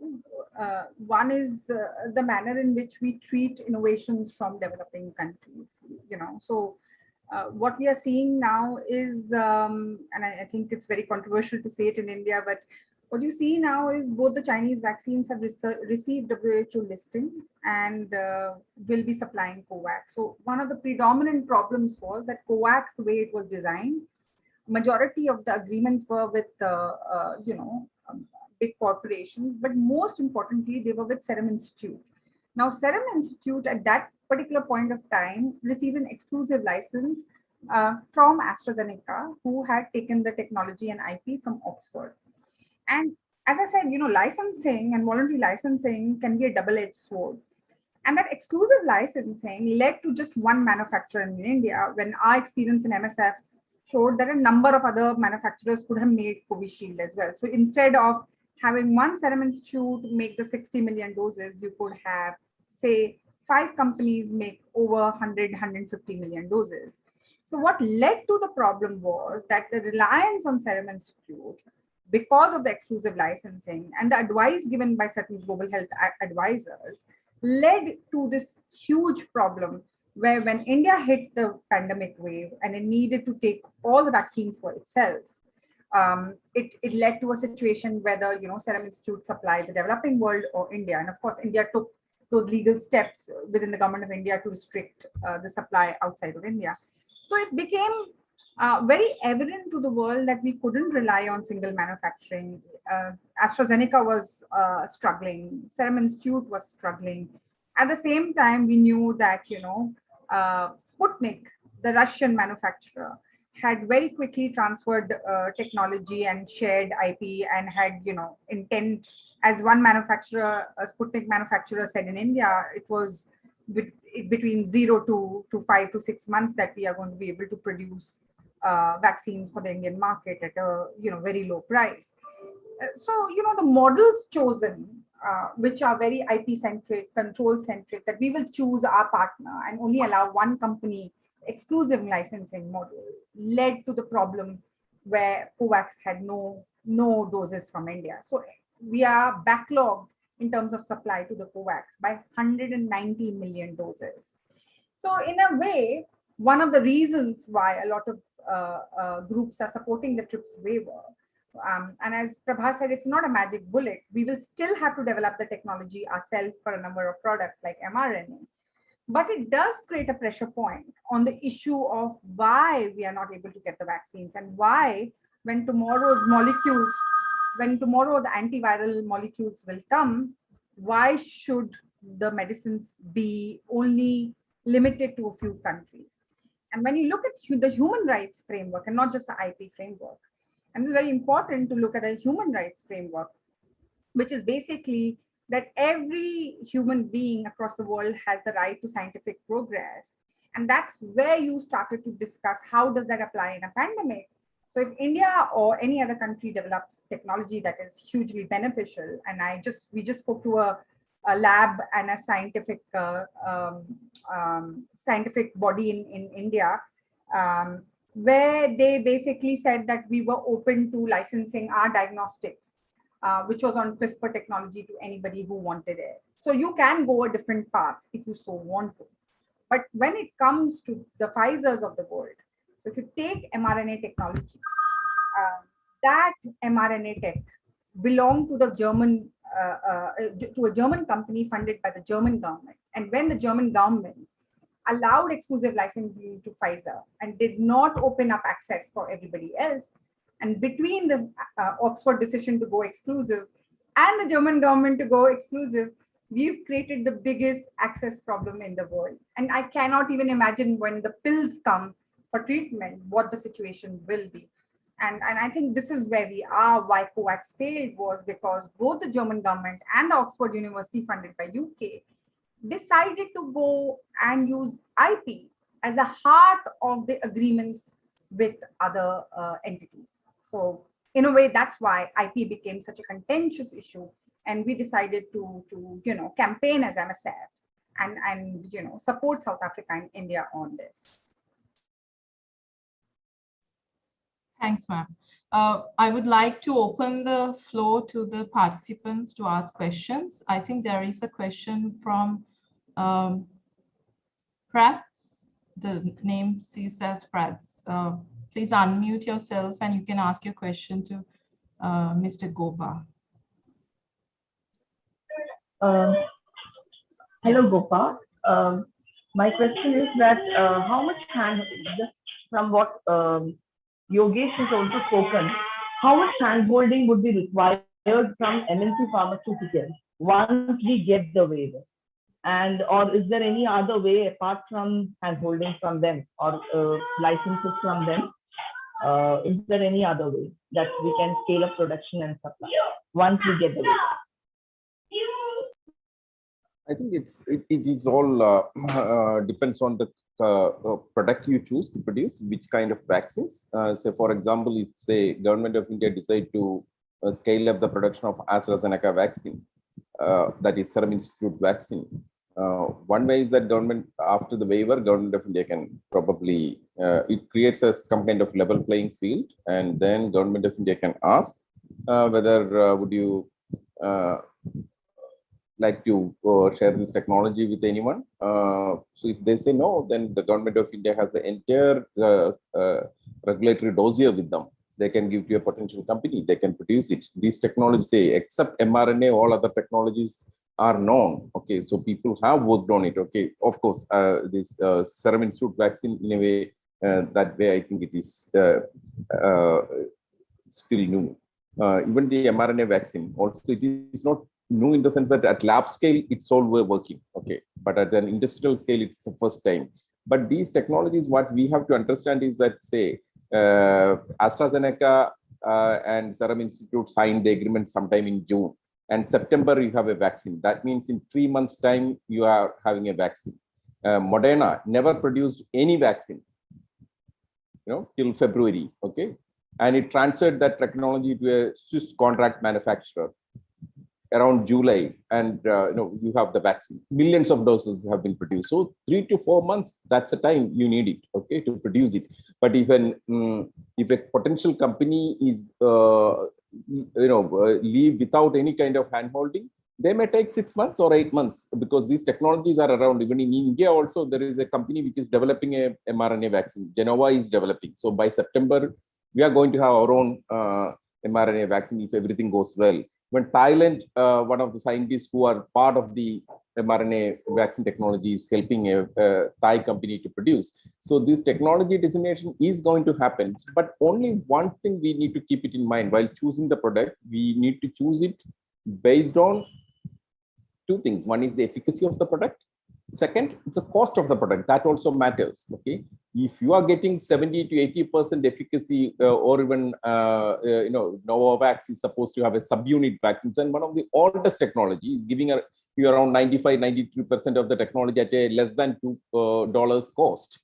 One is the manner in which we treat innovations from developing countries. So what we are seeing now is, and I think it's very controversial to say it in India, but what you see now is both the Chinese vaccines have received WHO listing and will be supplying COVAX. So one of the predominant problems was that COVAX, the way it was designed, majority of the agreements were with big corporations, but most importantly, they were with Serum Institute. Now, Serum Institute at that particular point of time, received an exclusive license from AstraZeneca, who had taken the technology and IP from Oxford. And as I said, licensing and voluntary licensing can be a double-edged sword. And that exclusive licensing led to just one manufacturer in India, when our experience in MSF showed that a number of other manufacturers could have made Covishield as well. So instead of having one Serum Institute make the 60 million doses, you could have, say, 5 companies make over 100, 150 million doses. So what led to the problem was that the reliance on Serum Institute, because of the exclusive licensing and the advice given by certain global health advisors, led to this huge problem where when India hit the pandemic wave and it needed to take all the vaccines for itself, it led to a situation whether Serum Institute supplies the developing world or India. And of course, India took those legal steps within the government of India to restrict the supply outside of India. So it became very evident to the world that we couldn't rely on single manufacturing. AstraZeneca was struggling, Serum Institute was struggling. At the same time, we knew that Sputnik, the Russian manufacturer, had very quickly transferred technology and shared IP and had, intent, as one manufacturer, a Sputnik manufacturer said in India, it was between 0 to 5 to 6 months that we are going to be able to produce vaccines for the Indian market at a very low price. So the models chosen, which are very IP centric, control centric, that we will choose our partner and only allow one company exclusive licensing model, led to the problem where COVAX had no doses from India. So we are backlogged in terms of supply to the COVAX by 190 million doses. So in a way, one of the reasons why a lot of groups are supporting the TRIPS waiver, and as Prabha said, it's not a magic bullet. We will still have to develop the technology ourselves for a number of products like mRNA. But it does create a pressure point on the issue of why we are not able to get the vaccines, and why when tomorrow the antiviral molecules will come, why should the medicines be only limited to a few countries? And when you look at the human rights framework and not just the IP framework, and it's very important to look at the human rights framework, which is basically that every human being across the world has the right to scientific progress. And that's where you started to discuss how does that apply in a pandemic. So if India or any other country develops technology that is hugely beneficial, and we just spoke to a lab and a scientific body in India, where they basically said that we were open to licensing our diagnostics, which was on CRISPR technology, to anybody who wanted it. So you can go a different path if you so want to. But when it comes to the Pfizers of the world, so if you take mRNA technology, that mRNA tech belonged to the German, to a German company funded by the German government. And when the German government allowed exclusive licensing to Pfizer and did not open up access for everybody else, and between the Oxford decision to go exclusive and the German government to go exclusive, we've created the biggest access problem in the world. And I cannot even imagine when the pills come for treatment, what the situation will be. And I think this is where we are. Why COVAX failed was because both the German government and the Oxford University funded by UK decided to go and use IP as a heart of the agreements with other entities. So in a way, that's why IP became such a contentious issue. And we decided to campaign as MSF and support South Africa and India on this. Thanks, ma'am. I would like to open the floor to the participants to ask questions. I think there is a question from Prats. The name sees as Prats. Please unmute yourself and you can ask your question to Mr. Gopa. Hello, Gopa. My question is that how much just from what Yogesh has also spoken, how much handholding would be required from MNC pharmaceuticals once we get the waiver? And or is there any other way apart from hand-holding from them or licenses from them? Is there any other way that we can scale up production and supply once we get the waiver? I think it is all depends on the product you choose to produce, which kind of vaccines. So, for example, if say Government of India decide to scale up the production of AstraZeneca vaccine, that is Serum Institute vaccine. One way is that government, after the waiver, Government of India can probably, it creates some kind of level playing field, and then Government of India can ask whether would you like to share this technology with anyone. So if they say no, then the Government of India has the entire regulatory dossier with them. They can give to a potential company, they can produce it. These technologies say, except mRNA, all other technologies are known. Okay, so people have worked on it. Okay, of course, this Serum Institute vaccine, in a way, that way, I think it is still new. Even the mRNA vaccine, also it is not new in the sense that at lab scale, it's all working. Okay, but at an industrial scale, it's the first time. But these technologies, what we have to understand is that, say, AstraZeneca and Serum Institute signed the agreement sometime in June, and September you have a vaccine. That means in 3 months' time you are having a vaccine. Moderna never produced any vaccine, till February. Okay, and it transferred that technology to a Swiss contract manufacturer around July, and you have the vaccine. Millions of doses have been produced. So 3 to 4 months, that's the time you need it, okay, to produce it. But if a potential company is leave without any kind of handholding, they may take 6 months or 8 months, because these technologies are around. Even in India also, there is a company which is developing a mRNA vaccine. Genova is developing. So by September, we are going to have our own mRNA vaccine if everything goes well. When Thailand, one of the scientists who are part of the mRNA vaccine technology is helping a Thai company to produce. So this technology dissemination is going to happen. But only one thing we need to keep it in mind while choosing the product. We need to choose it based on two things. One is the efficacy of the product. Second, it's the cost of the product. That also matters. Okay, if you are getting 70 to 80% efficacy, or even Novavax is supposed to have a subunit vaccine, and one of the oldest technology is giving you around 95-93% of the technology at a less than $2 cost,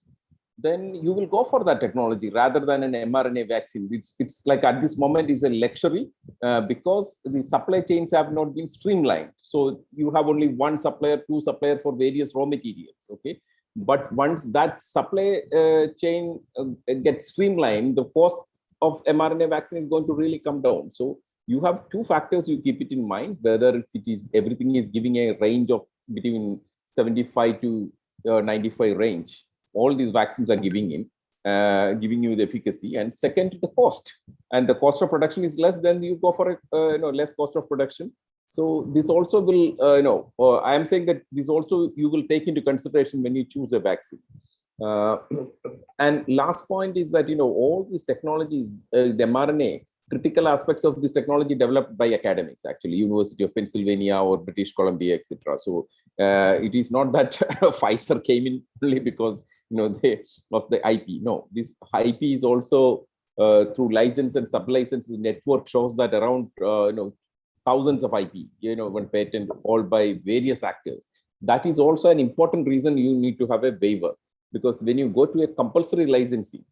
then you will go for that technology rather than an mRNA vaccine. It's like at this moment is a luxury because the supply chains have not been streamlined. So you have only one supplier, two supplier for various raw materials. Okay, but once that supply chain gets streamlined, the cost of mRNA vaccine is going to really come down. So you have two factors you keep it in mind, whether everything is giving a range of between 75 to 95 range. All these vaccines are giving you the efficacy, and second, the cost. And the cost of production is less, then you go for less cost of production. So this also will, I am saying that this also you will take into consideration when you choose a vaccine. And last point is that, all these technologies, the mRNA, critical aspects of this technology developed by academics, actually, University of Pennsylvania or British Columbia, etc. So it is not that Pfizer came in only because of the IP. No, this IP is also through license and sub-license. The network shows that around thousands of IP, one patent, all by various actors. That is also an important reason you need to have a waiver, because when you go to a compulsory licensing,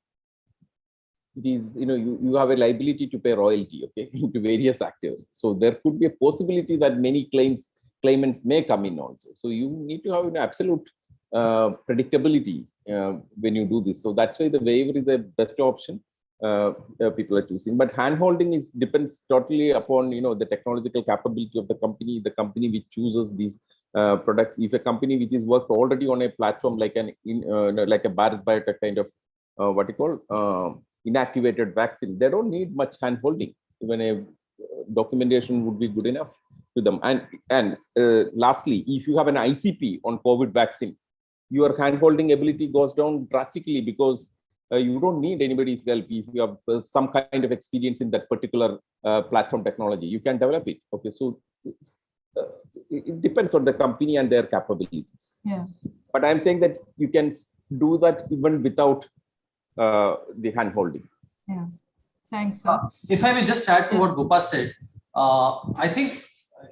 it is, you have a liability to pay royalty, okay, to various actors. So there could be a possibility that many claimants may come in also. So you need to have an absolute predictability when you do this. So that's why the waiver is a best option people are choosing. But handholding depends totally upon the technological capability of the company which chooses these products. If a company which is worked already on a platform like a Bharat Biotech kind of what you call inactivated vaccine, they don't need much handholding. Even a documentation would be good enough to them. And lastly, if you have an ICP on COVID vaccine, your handholding ability goes down drastically, because you don't need anybody's help. If you have some kind of experience in that particular platform technology, you can develop it. Okay, so it depends on the company and their capabilities. Yeah. But I'm saying that you can do that even without the hand holding. Yeah. Thanks, sir. If I may just add to what Gopa said, I think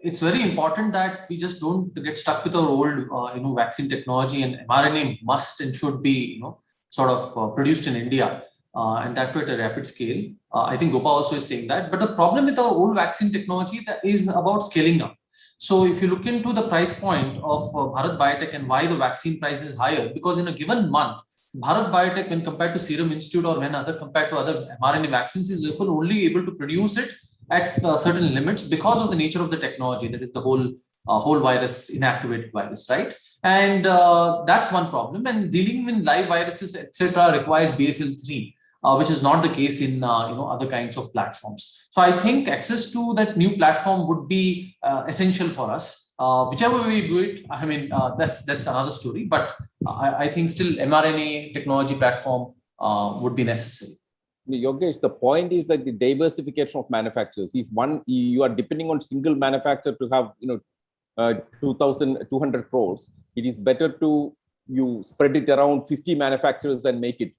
it's very important that we just don't get stuck with our old, vaccine technology, and mRNA must and should be, sort of produced in India, and that too at a rapid scale. I think Gopa also is saying that. But the problem with our old vaccine technology that is about scaling up. So if you look into the price point of Bharat Biotech and why the vaccine price is higher, because in a given month, Bharat Biotech, when compared to Serum Institute or compared to other mRNA vaccines, is only able to produce it at certain limits because of the nature of the technology. That is the whole virus, inactivated virus, right? And that's one problem. And dealing with live viruses, etc., requires BSL-3, which is not the case in other kinds of platforms. So I think access to that new platform would be essential for us. Whichever way we do it, I mean, that's another story. But I think still mRNA technology platform would be necessary. Yogesh, the point is that the diversification of manufacturers. If you are depending on single manufacturer to have 2,200 crores, it is better to you spread it around 50 manufacturers and make it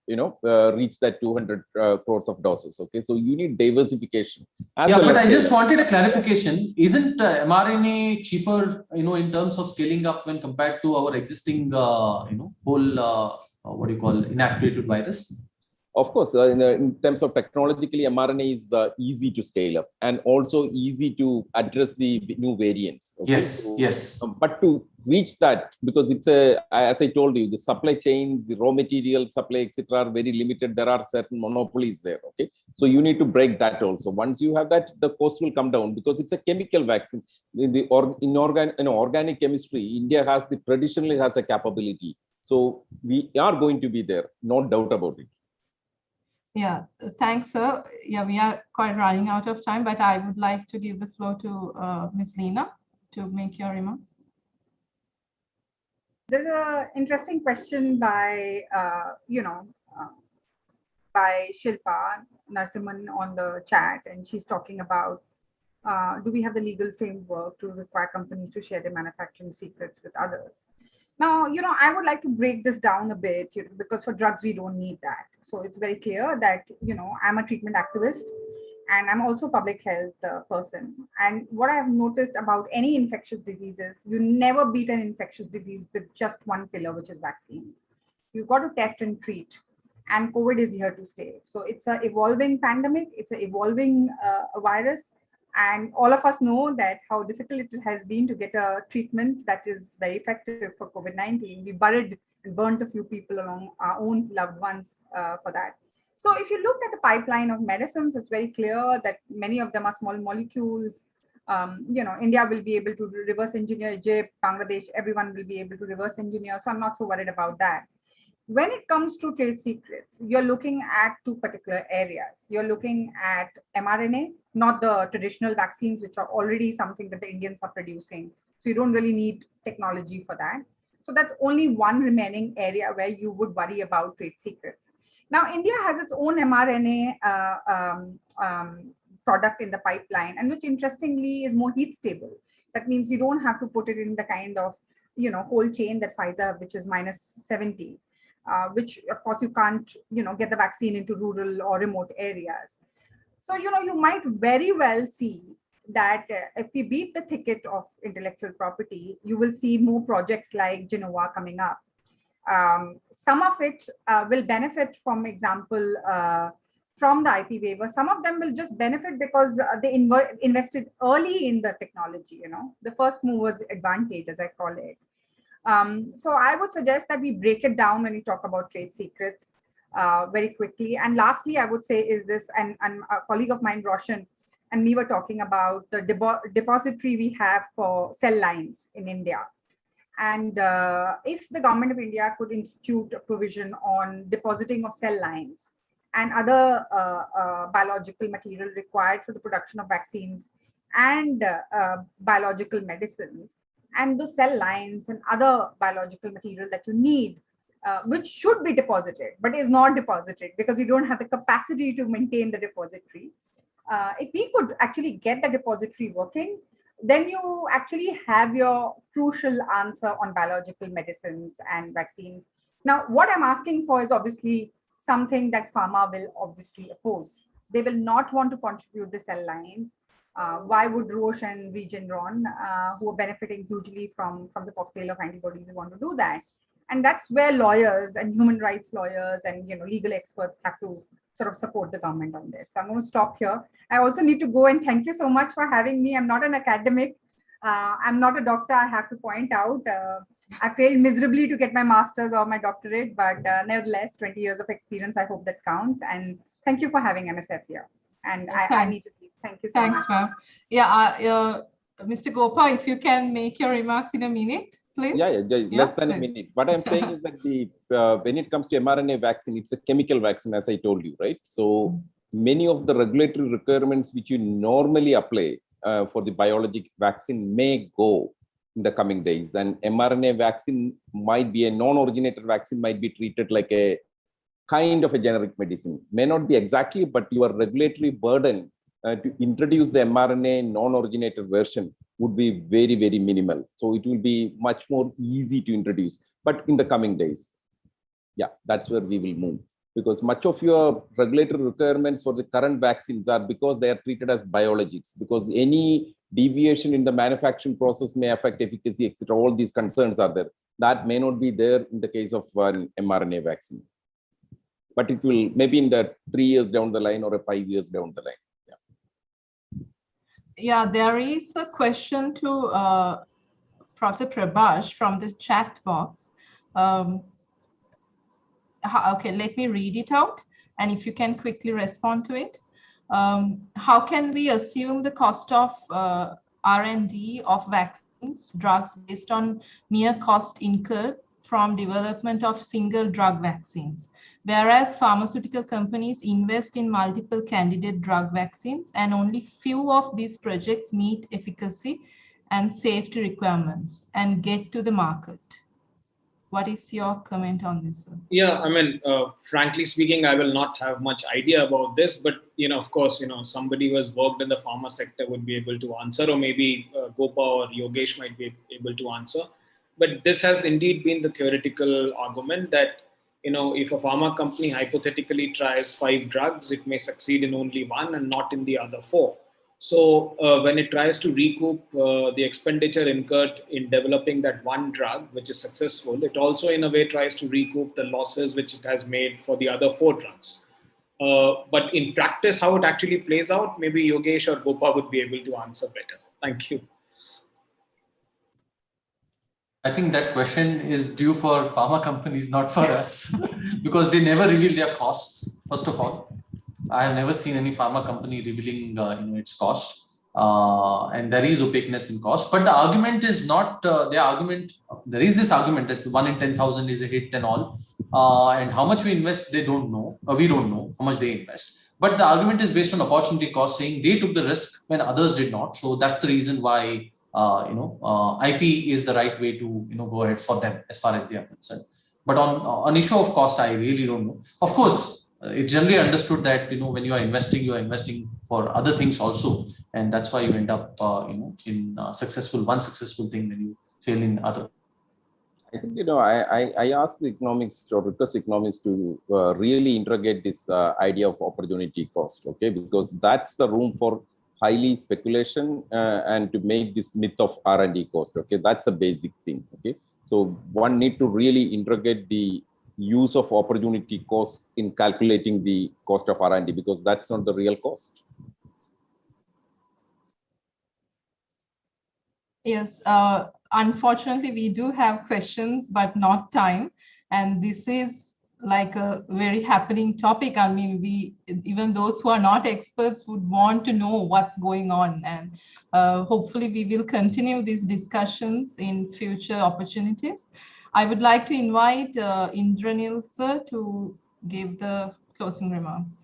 reach that 200 crores of doses. Okay, so you need diversification. But I just wanted a clarification. Isn't mRNA cheaper, in terms of scaling up when compared to our existing, whole inactivated virus? Of course, in terms of technologically, mRNA is easy to scale up and also easy to address the new variants. Okay? Yes. But to reach that, because it's as I told you, the supply chains, the raw material supply, etc., are very limited. There are certain monopolies there. Okay, so you need to break that also. Once you have that, the cost will come down because it's a chemical vaccine. In organic chemistry, India traditionally has a capability. So we are going to be there, no doubt about it. Yeah, thanks, sir. Yeah, we are quite running out of time, but I would like to give the floor to Ms. Leena to make your remarks. There's an interesting question by, by Shilpa Narsimhan on the chat, and she's talking about, do we have the legal framework to require companies to share their manufacturing secrets with others? Now, I would like to break this down a bit, because for drugs, we don't need that. So it's very clear that, I'm a treatment activist and I'm also a public health person. And what I've noticed about any infectious diseases, you never beat an infectious disease with just one pillar, which is vaccines. You've got to test and treat. And COVID is here to stay. So it's an evolving pandemic. It's an evolving virus. And all of us know that how difficult it has been to get a treatment that is very effective for COVID-19. We buried and burnt a few people along our own loved ones for that. So if you look at the pipeline of medicines, it's very clear that many of them are small molecules. India will be able to reverse engineer Egypt, Bangladesh, everyone will be able to reverse engineer. So I'm not so worried about that. When it comes to trade secrets, you're looking at two particular areas. You're looking at mRNA, not the traditional vaccines, which are already something that the Indians are producing. So you don't really need technology for that. So that's only one remaining area where you would worry about trade secrets. Now, India has its own mRNA product in the pipeline, and which interestingly is more heat stable. That means you don't have to put it in the kind of, cold chain that Pfizer, which is -70. Which of course you can't, get the vaccine into rural or remote areas. So, you might very well see that if we beat the ticket of intellectual property, you will see more projects like Genova coming up. Some of it will benefit, from example, from the IP waiver. Some of them will just benefit because they invested early in the technology, the first mover's advantage, as I call it. So I would suggest that we break it down when we talk about trade secrets very quickly. And lastly, I would say is this, and a colleague of mine, Roshan, and me were talking about the depository we have for cell lines in India. And if the government of India could institute a provision on depositing of cell lines and other biological material required for the production of vaccines and biological medicines, and the cell lines and other biological material that you need, which should be deposited, but is not deposited because you don't have the capacity to maintain the depository. If we could actually get the depository working, then you actually have your crucial answer on biological medicines and vaccines. Now, what I'm asking for is obviously something that pharma will obviously oppose. They will not want to contribute the cell lines. Why would Roche and Regeneron, who are benefiting hugely from the cocktail of antibodies, want to do that? And that's where lawyers and human rights lawyers and legal experts have to sort of support the government on this. So I'm going to stop here. I also need to go, and thank you so much for having me. I'm not an academic. I'm not a doctor, I have to point out. I failed miserably to get my master's or my doctorate, but nevertheless, 20 years of experience, I hope that counts. And thank you for having MSF here. And I need to leave. Thank you so much. Thanks, ma'am. Yeah, Mr. Gopa, if you can make your remarks in a minute, please. Yeah, less than a minute. What I'm saying is that when it comes to mRNA vaccine, it's a chemical vaccine, as I told you, right? So many of the regulatory requirements which you normally apply for the biologic vaccine may go in the coming days, and mRNA vaccine might be a non-originator vaccine, might be treated like a kind of a generic medicine. May not be exactly, but your regulatory burden to introduce the mRNA non-originator version would be very, very minimal. So it will be much more easy to introduce, but in the coming days. Yeah, that's where we will move, because much of your regulatory requirements for the current vaccines are because they are treated as biologics, because any deviation in the manufacturing process may affect efficacy, etc. All these concerns are there. That may not be there in the case of an mRNA vaccine, but it will maybe in the 3 years down the line or 5 years down the line. Yeah, there is a question to Professor Prabhash from the chat box. Okay, let me read it out, and if you can quickly respond to it. How can we assume the cost of R&D of vaccines, drugs based on mere cost incurred from development of single drug vaccines, whereas pharmaceutical companies invest in multiple candidate drug vaccines and only few of these projects meet efficacy and safety requirements and get to the market? What is your comment on this, sir? Yeah, I mean, frankly speaking, I will not have much idea about this, but, of course, somebody who has worked in the pharma sector would be able to answer, or maybe Gopa or Yogesh might be able to answer. But this has indeed been the theoretical argument that, if a pharma company hypothetically tries 5 drugs, it may succeed in only 1 and not in the other 4. So when it tries to recoup the expenditure incurred in developing that one drug, which is successful, it also in a way tries to recoup the losses which it has made for the other 4 drugs. But in practice, how it actually plays out, maybe Yogesh or Gopa would be able to answer better. Thank you. I think that question is due for pharma companies, not for us, because they never reveal their costs, first of all. I have never seen any pharma company revealing its cost, and there is opaqueness in cost. But the argument is not the argument. There is this argument that 1 in 10,000 is a hit and all, and how much we invest, they don't know. We don't know how much they invest. But the argument is based on opportunity cost, saying they took the risk when others did not. So that's the reason why IP is the right way to go ahead for them as far as they are concerned. But on an issue of cost, I really don't know. Of course, it's generally understood that when you are investing for other things also, and that's why you end up in one successful thing when you fail in other. I think I asked the economics or request economics to really interrogate this idea of opportunity cost, okay, because that's the room for highly speculation and to make this myth of R&D cost, okay, that's a basic thing, okay. So one need to really interrogate the use of opportunity cost in calculating the cost of R&D, because that's not the real cost. Yes, unfortunately, we do have questions, but not time. And this is like a very happening topic. I mean, even those who are not experts would want to know what's going on. And hopefully we will continue these discussions in future opportunities. I would like to invite Indranil sir to give the closing remarks.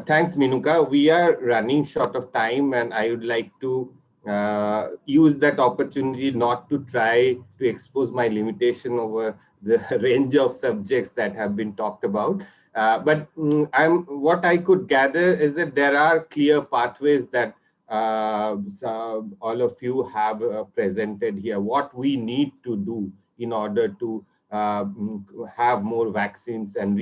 Thanks, Menuka. We are running short of time, and I would like to use that opportunity not to try to expose my limitation over the range of subjects that have been talked about. But what I could gather is that there are clear pathways that so all of you have presented here what we need to do in order to have more vaccines and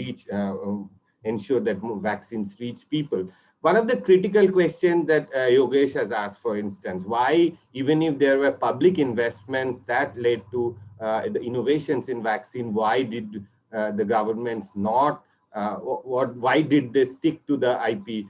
ensure that more vaccines reach people. One of the critical questions that Yogesh has asked, for instance, why, even if there were public investments that led to the innovations in vaccine, why did the governments not, why did they stick to the IP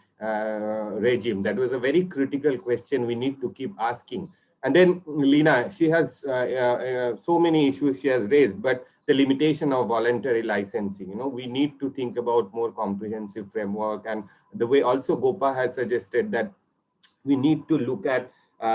regime? That was a very critical question we need to keep asking. And then Lina, she has so many issues she has raised, but the limitation of voluntary licensing, we need to think about more comprehensive framework. And the way also Gopa has suggested that we need to look at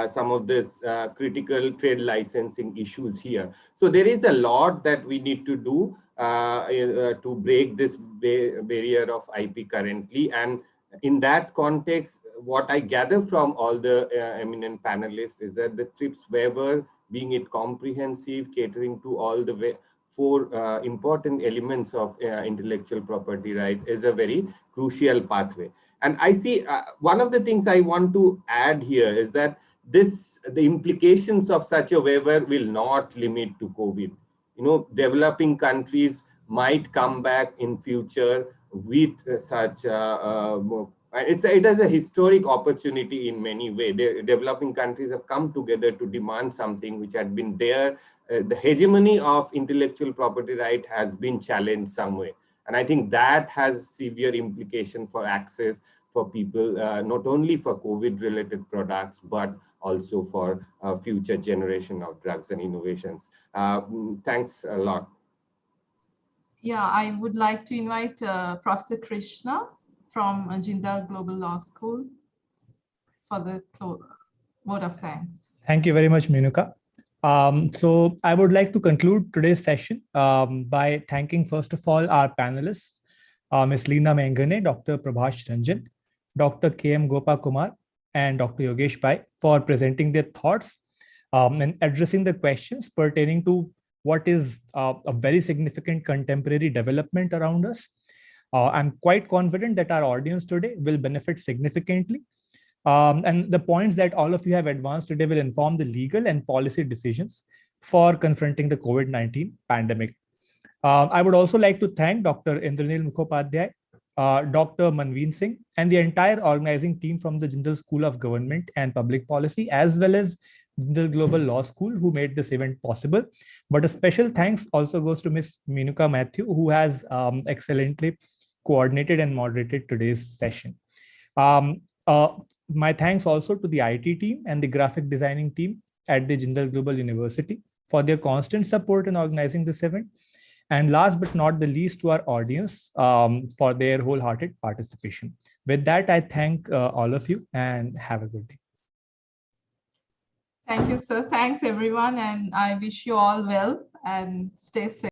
some of this critical trade licensing issues here. So there is a lot that we need to do to break this barrier of IP currently. And in that context, what I gather from all the eminent panelists is that the TRIPS waiver, being it comprehensive, catering to all the four important elements of intellectual property right, is a very crucial pathway. And I see one of the things I want to add here is that the implications of such a waiver will not limit to COVID. Developing countries might come back in future with such it has a historic opportunity in many ways. Developing countries have come together to demand something which had been there. The hegemony of intellectual property right has been challenged somewhere. And I think that has severe implication for access for people, not only for COVID-related products, but also for future generation of drugs and innovations. Thanks a lot. Yeah, I would like to invite Professor Krishna from Jindal Global Law School for the vote of thanks. Thank you very much, Menuka. So I would like to conclude today's session by thanking, first of all, our panelists, Ms. Leena Mengane, Dr. Prabhash Ranjan, Dr. K.M. Gopakumar, and Dr. Yogesh Pai for presenting their thoughts and addressing the questions pertaining to what is a very significant contemporary development around us. I'm quite confident that our audience today will benefit significantly. And the points that all of you have advanced today will inform the legal and policy decisions for confronting the COVID-19 pandemic. I would also like to thank Dr. Indranil Mukhopadhyay, Dr. Manveen Singh, and the entire organizing team from the Jindal School of Government and Public Policy, as well as Jindal Global Law School, who made this event possible. But a special thanks also goes to Ms. Menuka Mathew, who has excellently coordinated and moderated today's session. My thanks also to the IT team and the graphic designing team at the Jindal Global University for their constant support in organizing this event. And last but not the least, to our audience for their wholehearted participation. With that, I thank all of you and have a good day. Thank you, sir. Thanks, everyone. And I wish you all well and stay safe.